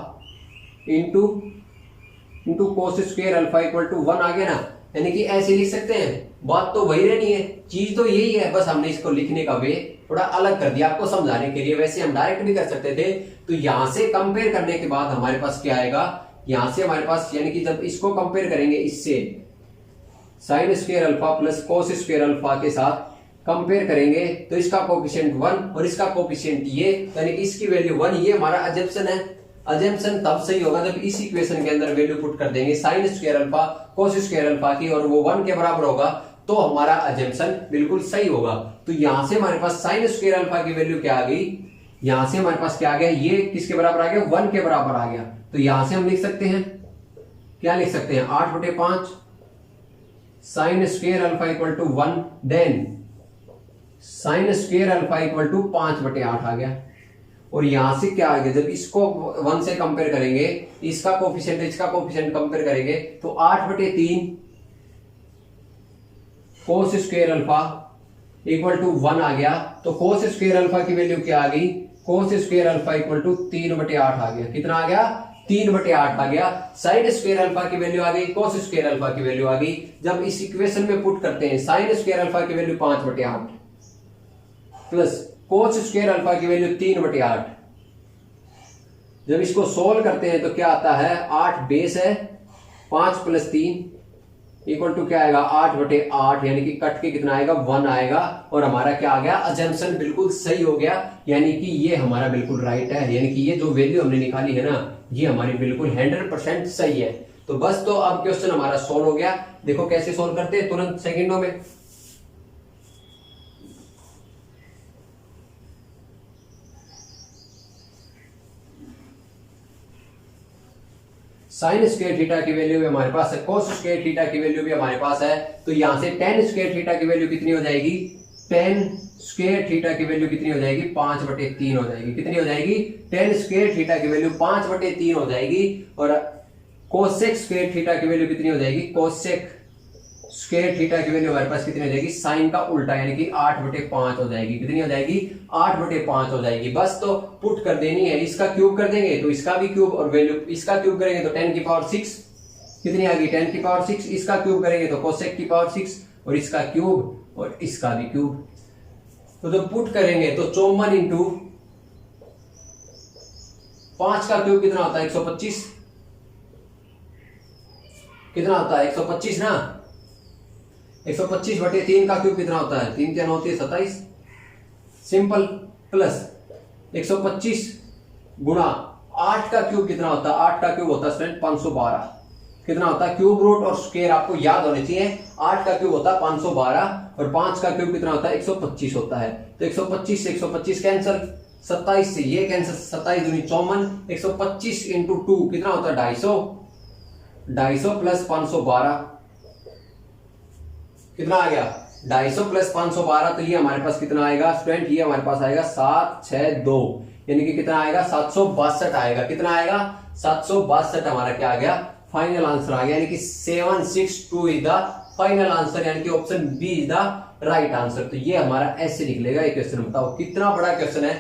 into cos square alpha equal to 1 आ गया ना। यानी कि ऐसे लिख सकते हैं, बात तो वही रहनी है, चीज तो यही है, बस हमने इसको लिखने का वे थोड़ा अलग कर दिया आपको समझाने के लिए। वैसे हम डायरेक्ट भी कर सकते थे। तो यहां से कंपेयर करने के बाद हमारे पास क्या आएगा, यहां से हमारे पास यानी कि जब इसको कंपेयर करेंगे इससे sign square alpha plus cos square alpha के साथ कंपेयर करेंगे तो इसका कोफिशिएंट 1 और इसका कोफिशिएंट ये, यानी कि इसकी वैल्यू 1। ये हमारा अजम्पशन है। अजम्पशन तब सही होगा जब इस इक्वेशन के अंदर वैल्यू पुट कर देंगे sign square alpha cos square alpha की और वो 1 के बराबर होगा तो हमारा अजम्पशन बिल्कुल सही होगा। तो यहां से हमारे पास साइन स्क्वायर अल्फा की वैल्यू क्या आ गई, यहां से हमारे पास क्या आ गया, ये किसके बराबर आ गया 1 के बराबर आ गया। तो यहां से हम लिख सकते हैं, क्या लिख सकते हैं 8/5 sine square alpha equal to 1, then sine square alpha equal to 5/8 आ गया। और यहां से क्या आ गया, जब इसको 1 से कंपेयर करेंगे, इसका कोफिशिएंट इसका कोफिशिएंट कंपेयर करेंगे तो 8/3 cos square alpha equal to 1 आ गया। तो कोस स्क्वायर अल्फा की वैल्यू क्या आ गई, cos square alpha equal to 3/8 आ गया। कितना आ गया 3/8 आ गया। साइन स्क्वायर अल्फा की वैल्यू आ गई, कोस स्क्वायर अल्फा की वैल्यू आ गई। जब इस इक्वेशन में पुट करते हैं साइन स्क्वायर अल्फा की value 5/8 plus cos square alpha की वैल्यू 3/8, जब इसको सोल्व करते हैं तो क्या आता है, 8 बेस है, 5 + 3 इक्वल टू क्या आएगा 8/8, यानी कि कट के कितना आएगा 1 आएगा। और हमारा क्या आ गया, अजम्पशन बिल्कुल सही हो गया, यानी कि ये हमारा बिल्कुल राइट है, यानी कि ये जो वैल्यू हमने निकाली है ना ये हमारी बिल्कुल 100% सही है। तो बस तो अब क्वेश्चन हमारा सोल्व हो गया। देखो कैसे सोल्व करते हैं तुरंत सेकंडों में। साइन स्क्वायर थीटा की वैल्यू भी हमारे पास है, कोस स्क्वायर थीटा की वैल्यू भी हमारे पास है। तो यहां से टेन स्क्वायर थीटा की वैल्यू कितनी हो जाएगी, टेन स्क्वायर थीटा की वैल्यू कितनी हो जाएगी, 5/3 हो जाएगी। कितनी हो जाएगी, टेन स्क्वायर थीटा की वैल्यू 5/3 हो जाएगी। और कोसेक स्क्वायर थीटा की वैल्यू कितनी हो जाएगी, कोसेक स्क्वायर थीटा की वैल्यू हमारे पास कितनी हो जाएगी, साइन का उल्टा यानी कि 8/5 हो जाएगी। कितनी हो जाएगी, 8/5 हो जाएगी। बस तो पुट कर देनी है, इसका क्यूब कर देंगे तो इसका भी क्यूब, और वैल्यू इसका क्यूब करेंगे तो 10⁶ कितनी आ गई, 10⁶। इसका क्यूब करेंगे तो कोसेक की पावर 6 और इसका क्यूब और इसका भी क्यूब। तो जब पुट करेंगे तो 54 इंटू 5 का क्यूब कितना होता है, 125। कितना होता है 125 ना, 125/3 का क्यूब कितना होता है, 3 × 9 = 27 सिंपल। प्लस 125 गुणा 8 का क्यूब कितना होता है, 8 का क्यूब होता है स्टूडेंट 512। कितना होता है, क्यूब रूट और स्क्वायर आपको याद होने चाहिए। 8 का क्यूब होता है 512 और 5 का क्यूब कितना होता है 125 होता है। तो 125 से 125 कैंसिल, 27 से ये कैंसिल, 27 दूनी 54, 125 × 2 कितना होता है 250, 250 प्लस 512 कितना आ गया, 250 प्लस 512। तो ये हमारे पास कितना आएगा स्टूडेंट, ये हमारे पास आएगा 762, यानी कि कितना आएगा 762 आएगा। कितना आएगा 762 हमारा क्या आ गया, फाइनल आंसर आ गया, यानी कि 762 इज द फाइनल आंसर, यानी कि option B is the right answer. तो ये हमारा ऐसे निकलेगा ये क्वेश्चन। बताओ कितना बड़ा क्वेश्चन है,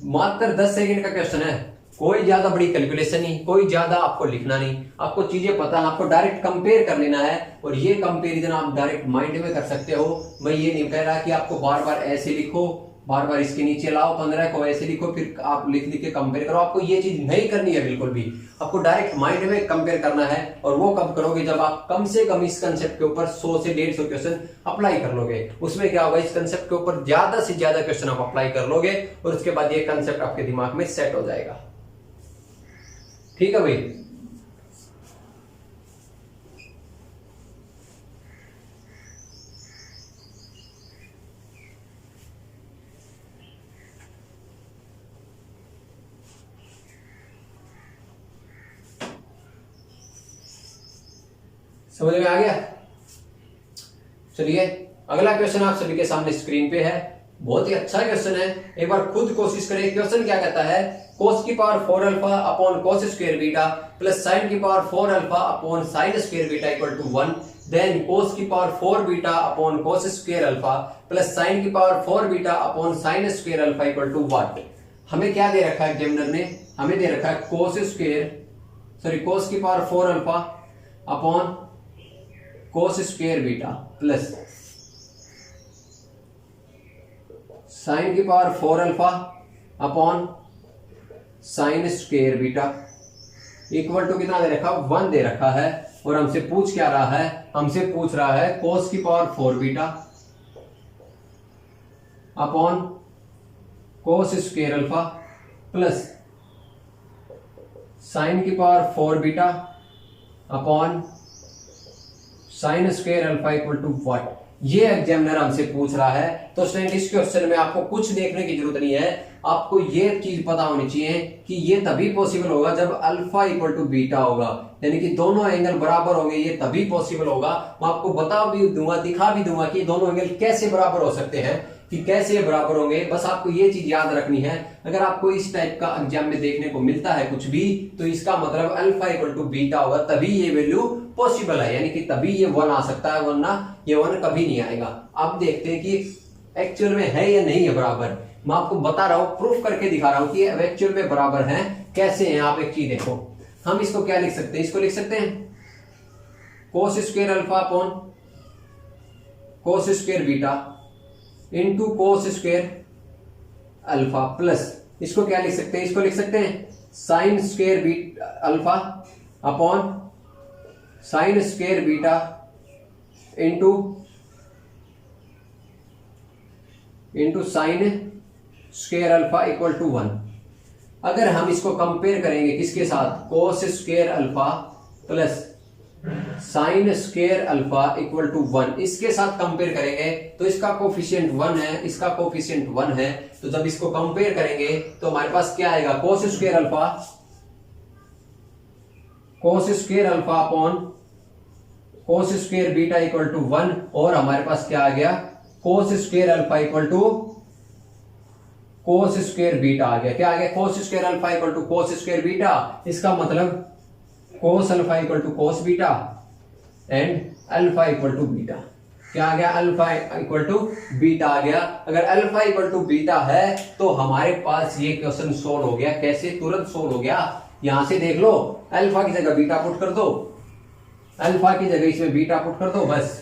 मात्र 10 सेकंड का क्वेश्चन है, कोई ज्यादा बड़ी कैलकुलेशन नहीं, कोई ज्यादा आपको लिखना नहीं, आपको चीजें पता है, आपको डायरेक्ट कंपेयर कर लेना है। और ये कंपैरिजन आप डायरेक्ट माइंड में कर सकते हो। मैं ये नहीं कह रहा कि आपको बार बार ऐसे लिखो, बार बार इसके नीचे लाओ 15 को ऐसे लिखो फिर आप लिख लिख के कंपेयर करो। आपको ये चीज नहीं करनी है बिल्कुल भी, आपको डायरेक्ट माइंड में कंपेयर करना है। और वो कब करोगे, जब आप कम से कम इस कंसेप्ट के ऊपर 100 से 150 क्वेश्चन अप्लाई कर लोगे। उसमें क्या होगा, इस कंसेप्ट के ऊपर ज्यादा से ज्यादा क्वेश्चन आप अप्लाई कर लोगे और उसके बाद ये कंसेप्ट आपके दिमाग में सेट हो जाएगा। ठीक है भाई। समझ में आ गया। चलिए अगला क्वेश्चन आप सभी के सामने स्क्रीन पे है, बहुत ही अच्छा क्वेश्चन है, एक बार खुद कोशिश करें। क्वेश्चन क्या कहता है, cos की power 4 alpha upon cos square beta plus sin की power 4 alpha upon sin square beta equal to 1, then cos की power 4 beta upon cos square alpha plus sin की power 4 beta upon sin square alpha equal to 1। हमें क्या दे रखा है examiner ने, हमें दे रखा है cos की power 4 alpha upon cos square beta plus sin की power 4 alpha upon sin square beta equal to कितना दे रखा, 1 दे रखा है। और हमसे पूछ क्या रहा है, हमसे पूछ रहा है cos की power 4 beta upon cos square alpha plus sin की power 4 beta upon sin square alpha equal to what, ये एग्जामिनर हमसे पूछ रहा है। तो स्टूडेंट इस क्वेश्चन में आपको कुछ देखने की जरूरत नहीं है, आपको ये चीज पता होनी चाहिए कि ये तभी पॉसिबल होगा जब अल्फा इक्वल टू बीटा होगा, यानी कि दोनों एंगल बराबर होंगे, ये तभी पॉसिबल होगा। मैं आपको बता भी दूंगा, दिखा भी दूंगा कि दोनों एंगल कैसे बराबर हो सकते हैं, कि कैसे बराबर होंगे। बस आपको ये चीज याद रखनी है। अगर आपको इस टाइप का एग्जाम में देखने को मिलता है कुछ भी, तो इसका मतलब अल्फा इक्वल टू बीटा होगा, तभी ये वैल्यू पॉसिबल है, यानी कि तभी ये 1 आ सकता है, वरना ये 1 कभी नहीं आएगा। अब देखते हैं कि एक्चुअल में है या नहीं है बराबर। मैं आपको बता रहा हूं, प्रूफ करके दिखा रहा हूं कि एक्चुअल में बराबर है कैसे हैं आप एक चीज देखो, हम इसको क्या लिख सकते हैं, इसको लिख सकते हैं cos square alpha upon cos square beta into cos square alpha plus, इसको क्या लिख सकते हैं, इसको लिख सकते हैं sine square beta alpha upon sine square beta into sine square alpha equal to 1। अगर हम इसको कंपेयर करेंगे किसके साथ, cos square alpha plus sine square alpha equal to 1, इसके साथ कंपेयर करेंगे तो इसका कोफिशिएंट 1 है, इसका कोफिशिएंट 1 है, तो जब इसको कंपेयर करेंगे तो हमारे पास क्या आएगा, cos square alpha upon cos square beta equal to 1, और हमारे पास क्या आ गया, cos square alpha equal to cos square beta आ गया। क्या आ गया, cos square alpha equal to cos square beta, इसका मतलब cos alpha equal to cos beta and alpha equal to beta. क्या आ गया, अल्फा इक्वल टू बीटा आ गया। अगर अल्फा इक्वल टू बीटा है तो हमारे पास ये क्वेश्चन सोल्व हो गया। कैसे, तुरंत सोल्व हो गया। यहां से देख लो, अल्फा की जगह बीटा पुट कर दो, अल्फा की जगह इसमें बीटा पुट कर दो, बस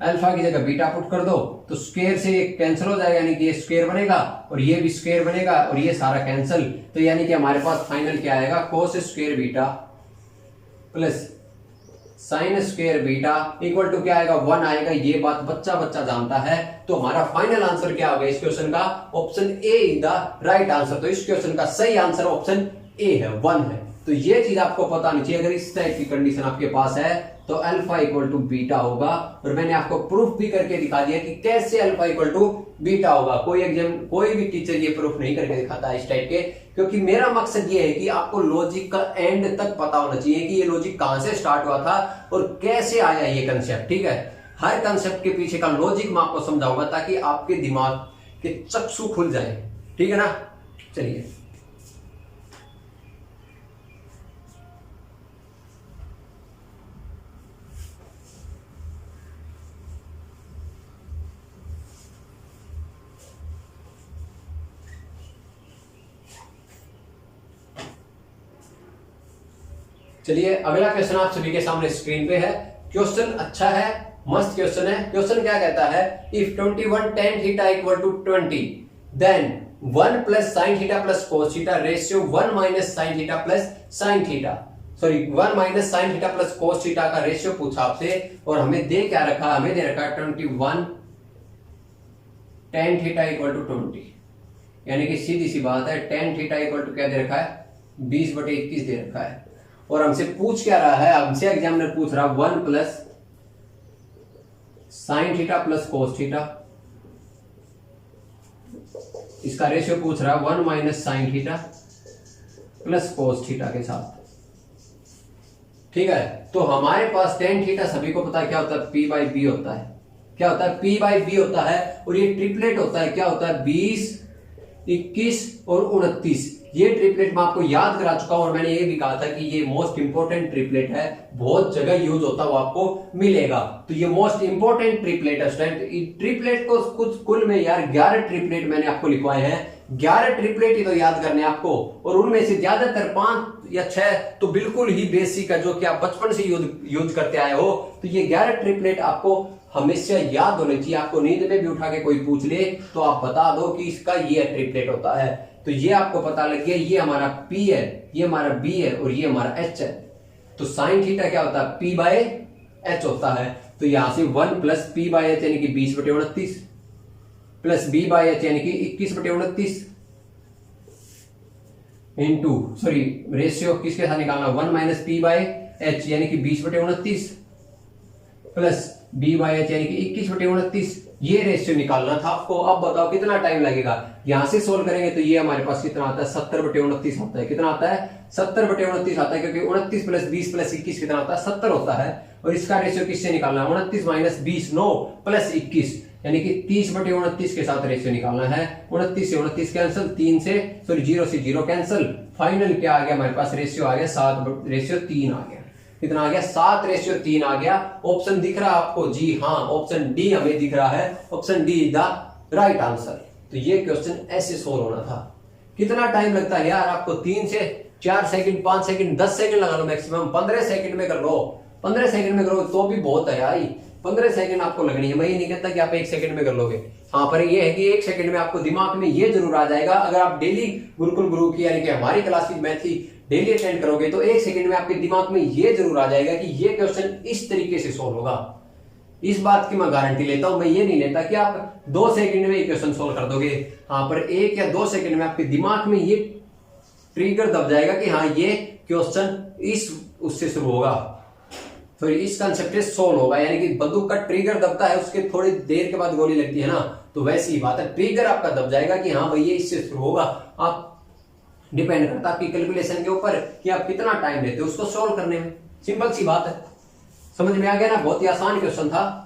अल्फा की जगह बीटा पुट कर दो तो स्क्वायर से कैंसिल हो जाएगा, यानी कि ये स्क्वायर बनेगा और ये भी स्क्वायर बनेगा और ये सारा कैंसिल। तो यानी कि हमारे पास फाइनल क्या आएगा, cos square beta plus sine square beta equal to क्या आएगा, 1 आएगा। ये बात बच्चा बच्चा जानता है। तो हमारा फाइनल आंसर क्या होगा इस क्वेश्चन का, option A is the right answer. तो इस क्वेश्चन का सही आंसर ऑप्शन ए है, 1 है। तो ये चीज आपको पता नहीं चाहिए। अगर इस टाइप की कंडीशन आपके पास है तो अल्फा इक्वल टू बीटा होगा, और मैंने आपको प्रूफ भी करके दिखा दिया कि कैसे अल्फा इक्वल टू बीटा होगा। कोई भी टीचर ये प्रूफ नहीं करके दिखाता है इस टाइप के, क्योंकि मेरा मकसद ये है कि आपको लॉजिक का एंड तक पता होना चाहिए कि ये लॉजिक कहां से स्टार्ट हुआ था और कैसे आया ये कंसेप्ट। ठीक है, हर कंसेप्ट के पीछे का लॉजिक मैं आपको समझाऊंगा ताकि आपके दिमाग के चक्षु खुल जाए। ठीक है ना, चलिए चलिए अगला क्वेश्चन आप सभी के सामने स्क्रीन पे है। क्वेश्चन अच्छा है, मस्त क्वेश्चन है। क्वेश्चन क्या कहता है, if 21 tan theta equal to 20 then 1 plus sine theta plus cos theta ratio 1 minus sine theta plus sine theta, sorry 1 minus sine theta plus cos theta का रेशियो पूछा आपसे, और हमें दे क्या रखा, हमें दे रखा 21 tan थीटा इक्वल टू 20, यानी कि सीधी सी बात है tan थीटा इक्वल टू क्या दे रखा है, 20/21 दे रखा है। और हमसे पूछ क्या रहा है, हमसे एग्जामिनर पूछ रहा है 1 plus sine theta plus cos theta, इसका रेशियो पूछ रहा है 1 minus sine theta plus cos theta के साथ। ठीक है, तो हमारे पास tan थीटा सभी को पता है क्या होता है, p/b होता है। क्या होता है, p/b होता है, और ये ट्रिपलेट होता है। क्या होता है, 20, 21 और 29। ये ट्रिपलेट मैं आपको याद करा चुका हूं, और मैंने ये भी कहा था कि ये मोस्ट इंपोर्टेंट ट्रिपलेट है, बहुत जगह यूज होता हुआ आपको मिलेगा। तो ये मोस्ट इंपोर्टेंट ट्रिपलेट है स्टूडेंट। ट्रिपलेट को कुछ कुल में यार 11 ट्रिपलेट मैंने आपको लिखवाए हैं। 11 ट्रिपलेट ही तो याद करने आपको, और उनमें से ज्यादातर 5 या 6 तो बिल्कुल ही बेसिक है, जो कि आप बचपन से यूज करते आए हो। तो ये 11 ट्रिपलेट आपको हमेशा याद होने चाहिए। आपको नींद में भी उठा के कोई पूछ ले तो आप बता दो कि इसका ये ट्रिपलेट होता है। तो ये आपको पता लग गया, ये हमारा P है, ये हमारा B है और ये हमारा H है। तो साइन थीटा क्या होता है, P/H होता है। तो यहां से 1 प्लस P/H यानी कि 20/29 प्लस B/H यानी कि 21/29 इंटू, सॉरी रेशियो किसके साथ निकालना, 1 माइनस P/H यानी कि 20/29 प्लस B/H यानी कि 21/29। ये रेशियो निकालना था आपको। अब बताओ कितना टाइम लगेगा। यहां से सोल्व करेंगे तो ये हमारे पास कितना आता है, 70/29 आता है। कितना आता है, 70/29 आता है, क्योंकि 29 प्लस 20 प्लस 21 कितना होता है, 70 होता है। और इसका रेशियो किससे निकालना है, 29 माइनस 20 9 प्लस 21 यानी कि 30/29 के साथ रेशियो निकालना है। 29 से 29 कैंसिल, 0 से 0 कैंसिल। फाइनल क्या आ गया हमारे पास, रेशियो आ गया 7/3 आ गया। कितना आ गया, 7/3 आ गया। ऑप्शन दिख रहा है आपको, जी हाँ, ऑप्शन डी हमें दिख रहा है। Option D is the right answer. तो ये क्वेश्चन ऐसे सोल्व होना था। कितना टाइम लगता है यार आपको, 3 से 4 सेकंड, 5 सेकंड, 10 सेकंड लगा लो मैक्सिमम, 15 सेकंड में कर लो, 15 सेकंड में करो तो भी बहुत है यार। 15 सेकंड आपको लगनी है, मैं ये नहीं कहता कि आप 1 सेकंड में कर लोगे। हाँ, पर ये है कि 1 सेकंड में आपको दिमाग में ये जरूर आ जाएगा, अगर आप डेली गुरुकुल गुरु की यानी कि हमारी क्लास की मैथ की डेली अटेंड करोगे तो 1 सेकंड में आपके दिमाग में ये जरूर आ जाएगा कि ये क्वेश्चन इस तरीके से सोल्व होगा। इस बात की मैं गारंटी लेता हूं, मैं ये नहीं लेता कि आप 2 सेकंड में ये क्वेश्चन सोल्व कर दोगे। हाँ, पर 1 या 2 सेकंड में आपके दिमाग में ये ट्रिगर दब जाएगा कि हाँ ये क्वेश्चन इस उससे शुरू होगा, तो इस कंसेप्ट से सोल्व होगा। यानी कि बंदूक का ट्रिगर दबता है, उसके थोड़ी देर के बाद गोली लगती है ना, तो वैसी ही बात है, ट्रिगर आपका दब जाएगा कि हाँ भाई ये इससे शुरू होगा। आप डिपेंड करता है आपकी कैलकुलेशन के ऊपर कि आप कितना टाइम लेते हो उसको सोल्व करने में। सिंपल सी बात है, समझ में आ गया ना, बहुत ही आसान क्वेश्चन था।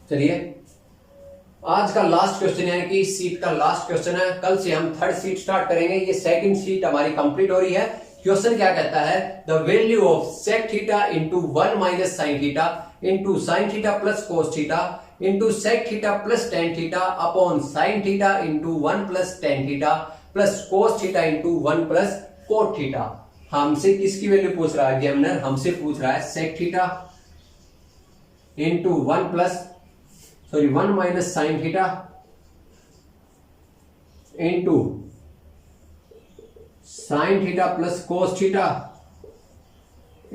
चलिए आज का लास्ट क्वेश्चन यानी कि इस सीट का लास्ट क्वेश्चन है, कल से हम थर्ड सीट स्टार्ट करेंगे। ये सेकंड सीट हमारी कंप्लीट हो रही है। क्वेश्चन क्या कहता है, the value of sec theta into 1 minus sine theta into sine theta plus cos theta into sec theta plus tan theta upon sine theta into 1 plus tan theta plus cos theta into 1 plus cot theta. हमसे किसकी value पूछ रहा है examiner, हमसे पूछ रहा है sec theta into 1 minus sine theta into sine theta plus cos theta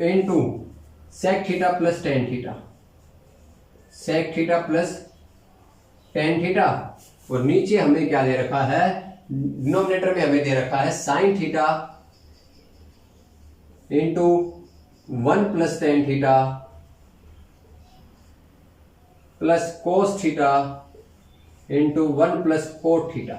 into sec theta plus tan theta, sec theta plus tan theta. और नीचे हमें क्या दे रखा है, डिनोमिनेटर में हमें दे रखा है sine theta into 1 plus tan theta plus cos theta into 1 plus cot theta.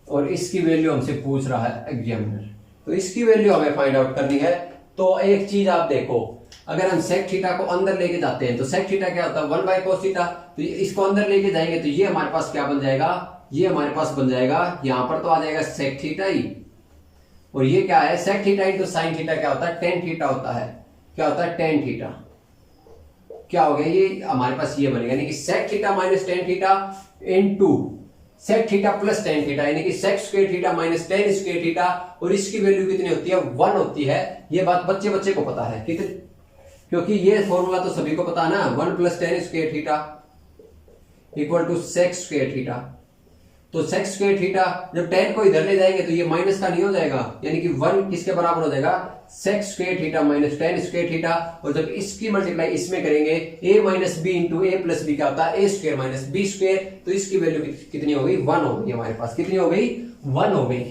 और इसकी वैल्यू हमसे पूछ रहा है एग्जामिनर, तो इसकी वैल्यू हमें फाइंड आउट करनी है। तो एक चीज आप देखो, अगर हम सेक थीटा को अंदर लेके जाते हैं तो सेक थीटा क्या होता है 1 बाय कोस थीटा, तो इसको अंदर लेके जाएंगे तो ये हमारे पास क्या बन जाएगा, ये हमारे पास बन जाएगा, यहां पर तो आ जाएगा सेक थीटा ही, और ये क्या है sec theta into sine theta क्या होता है टेन थीटा होता है, क्या होता है टेन थीटा। क्या हो गया, ये हमारे पास ये बनेगा यानी कि sec theta minus tan theta into sec theta plus tan theta, यानी कि sec square theta minus tan square theta. और इसकी वैल्यू कितनी होती है 1 होती है। ये बात बच्चे बच्चे को पता है कितने, क्योंकि ये फॉर्मूला तो सभी को पता है ना, 1 plus tan square theta equal to sec square theta. तो सेक स्क्वायर थीटा जब टेन को इधर ले जाएंगे तो ये माइनस का नहीं हो जाएगा, यानी कि 1 किसके बराबर हो जाएगा sec square theta minus tan square theta. और जब इसकी मल्टीप्लाई इसमें करेंगे a minus b into a plus b क्या होता है ए स्क्वायर माइनस बी स्क्वायर, तो इसकी वैल्यू कितनी हो गई 1 हो गई हमारे पास, कितनी हो गई 1 हो गई,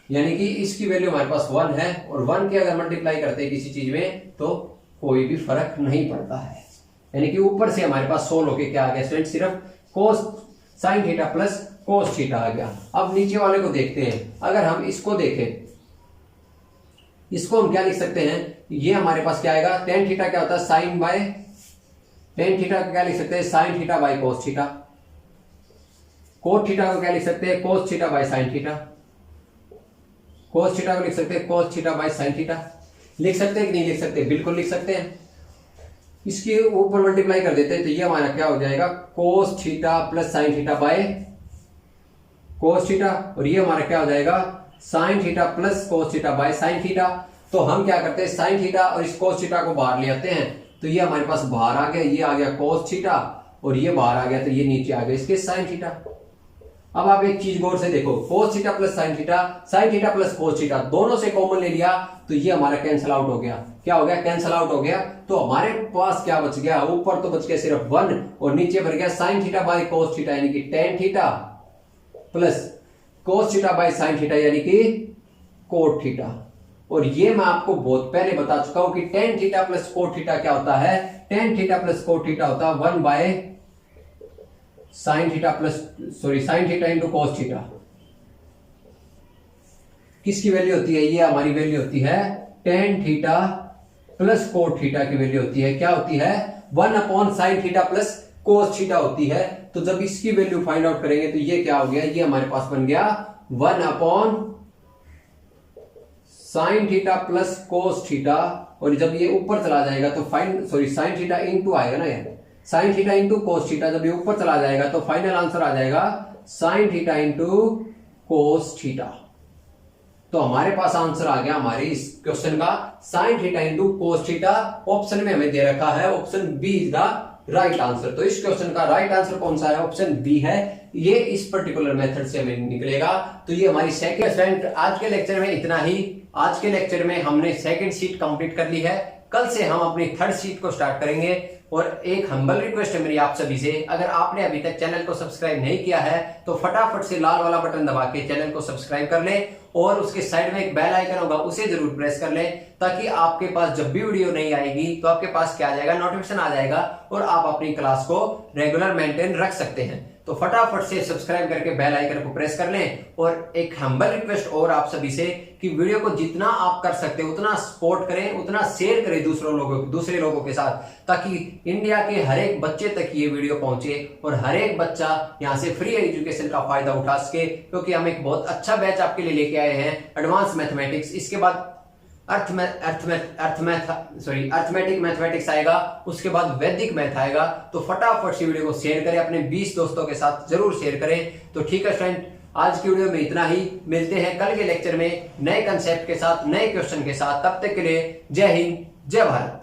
यानी कि इसकी वैल्यू हमारे पास 1 है। और 1 के अगर मल्टीप्लाई करते हैं किसी चीज में तो कोई भी फर्क नहीं पड़ता है, यानी कि ऊपर से हमारे पास 16 होके क्या आ गया स्टूडेंट, सिर्फ cos sine theta plus cos theta आ गया। अब नीचे वाले को देखते हैं, अगर हम इसको देखें, इसको हम क्या लिख सकते हैं, ये हमारे पास क्या आएगा टेन थीटा क्या होता है साइन बाय टेन थीटा क्या लिख सकते हैं sine theta by cos theta, cot theta को क्या लिख सकते हैं cos theta by sine theta, cos theta को लिख सकते हैं cos theta by sine theta. लिख सकते हैं कि नहीं लिख सकते, बिल्कुल लिख सकते हैं। इसके ऊपर मल्टीप्लाई कर देते हैं तो ये हमारा क्या हो जाएगा कोस theta plus sine theta by cos theta, और ये हमारा क्या हो जाएगा sign theta plus cos theta by sine theta. तो हम क्या करते हैं साइन थीटा और इस कोस थीटा को बाहर ले आते हैं, तो ये हमारे पास बाहर आ गया, ये आ गया कोस थीटा और ये बाहर आ गया तो ये नीचे आ गया इसके साइन थीटा। अब आप एक चीज गौर से देखो, कोस theta plus sine theta plus cos theta दोनों से कॉमन ले लिया तो ये हमारा कैंसिल आउट हो गया, क्या हो गया कैंसिल आउट हो गया। तो हमारे पास क्या बच गया, ऊपर तो बच गया सिर्फ 1 और नीचे बच गया sine theta by cos theta यानी कि tan theta plus cos theta by sine theta यानी कि कोट थीटा। और ये मैं आपको बहुत पहले बता चुका हूं कि tan theta plus cot theta क्या होता है, ten theta plus cot theta होता है 1 by sine theta plus sine theta into cos theta. किसकी वैल्यू होती है, ये हमारी वैल्यू होती है ten theta plus cot theta की वैल्यू होती है, क्या होती है 1 upon sine theta plus cos theta होती है। तो जब इसकी वैल्यू फाइंड आउट करेंगे तो ये क्या हो गया, ये हमारे पास बन गया 1 upon sine theta plus cos theta, और जब ये ऊपर चला जाएगा तो साइन थीटा इंटू आएगा ना, ये sign theta into cos theta, जब ये ऊपर चला जाएगा तो फाइनल आंसर आ जाएगा sign theta into cos theta. तो हमारे पास आंसर आ गया हमारे इस क्वेश्चन का sine theta into cos theta. Option में हमें दे रखा है option B is the right answer. तो इस क्वेश्चन का राइट आंसर कौन सा है? ऑप्शन बी है। ये इस पर्टिकुलर मेथड से हमें निकलेगा। तो ये हमारी सेकंड स्टूडेंट आज के लेक्चर में इतना ही। आज के लेक्चर में हमने सेकंड शीट कंप्लीट कर ली है। कल से हम अपनी थर्ड शीट को स्टार्ट करेंगे। और एक हम्बल रिक्वेस्ट है मेरी आप सभी से, अगर आपने अभी तक चैनल को सब्सक्राइब नहीं किया है तो फटाफट से लाल वाला बटन दबा के चैनल को सब्सक्राइब कर ले, और उसके साइड में एक बेल आइकन होगा उसे जरूर प्रेस कर ले, ताकि आपके पास जब भी वीडियो नहीं आएगी तो आपके पास क्या आ जाएगा, नोटिफिकेशन आ जाएगा, और आप अपनी क्लास को रेगुलर मेंटेन रख सकते हैं। तो फटाफट से सब्सक्राइब करके बेल आइकन को प्रेस कर लें। और एक हम्बल रिक्वेस्ट और आप सभी से कि वीडियो को जितना आप कर सकते हैं उतना सपोर्ट करें, उतना शेयर करें दूसरे लोगों के साथ, ताकि इंडिया के हर एक बच्चे तक ये वीडियो पहुंचे और हर एक बच्चा यहाँ से फ्री एजुकेशन का फायदा उठा सके। क्योंकि हम एक बहुत अच्छा बैच आपके लिए लेके आए हैं, एडवांस मैथमेटिक्स, इसके बाद अर्थमेटिक मैथमेटिक्स आएगा, उसके बाद वैदिक मैथ आएगा। तो फटाफट से वीडियो को शेयर करें, अपने 20 दोस्तों के साथ जरूर शेयर करें। तो ठीक है फ्रेंड, आज की वीडियो में इतना ही। मिलते हैं कल के लेक्चर में नए कंसेप्ट के साथ, नए क्वेश्चन के साथ। तब तक के लिए जय हिंद, जय भारत।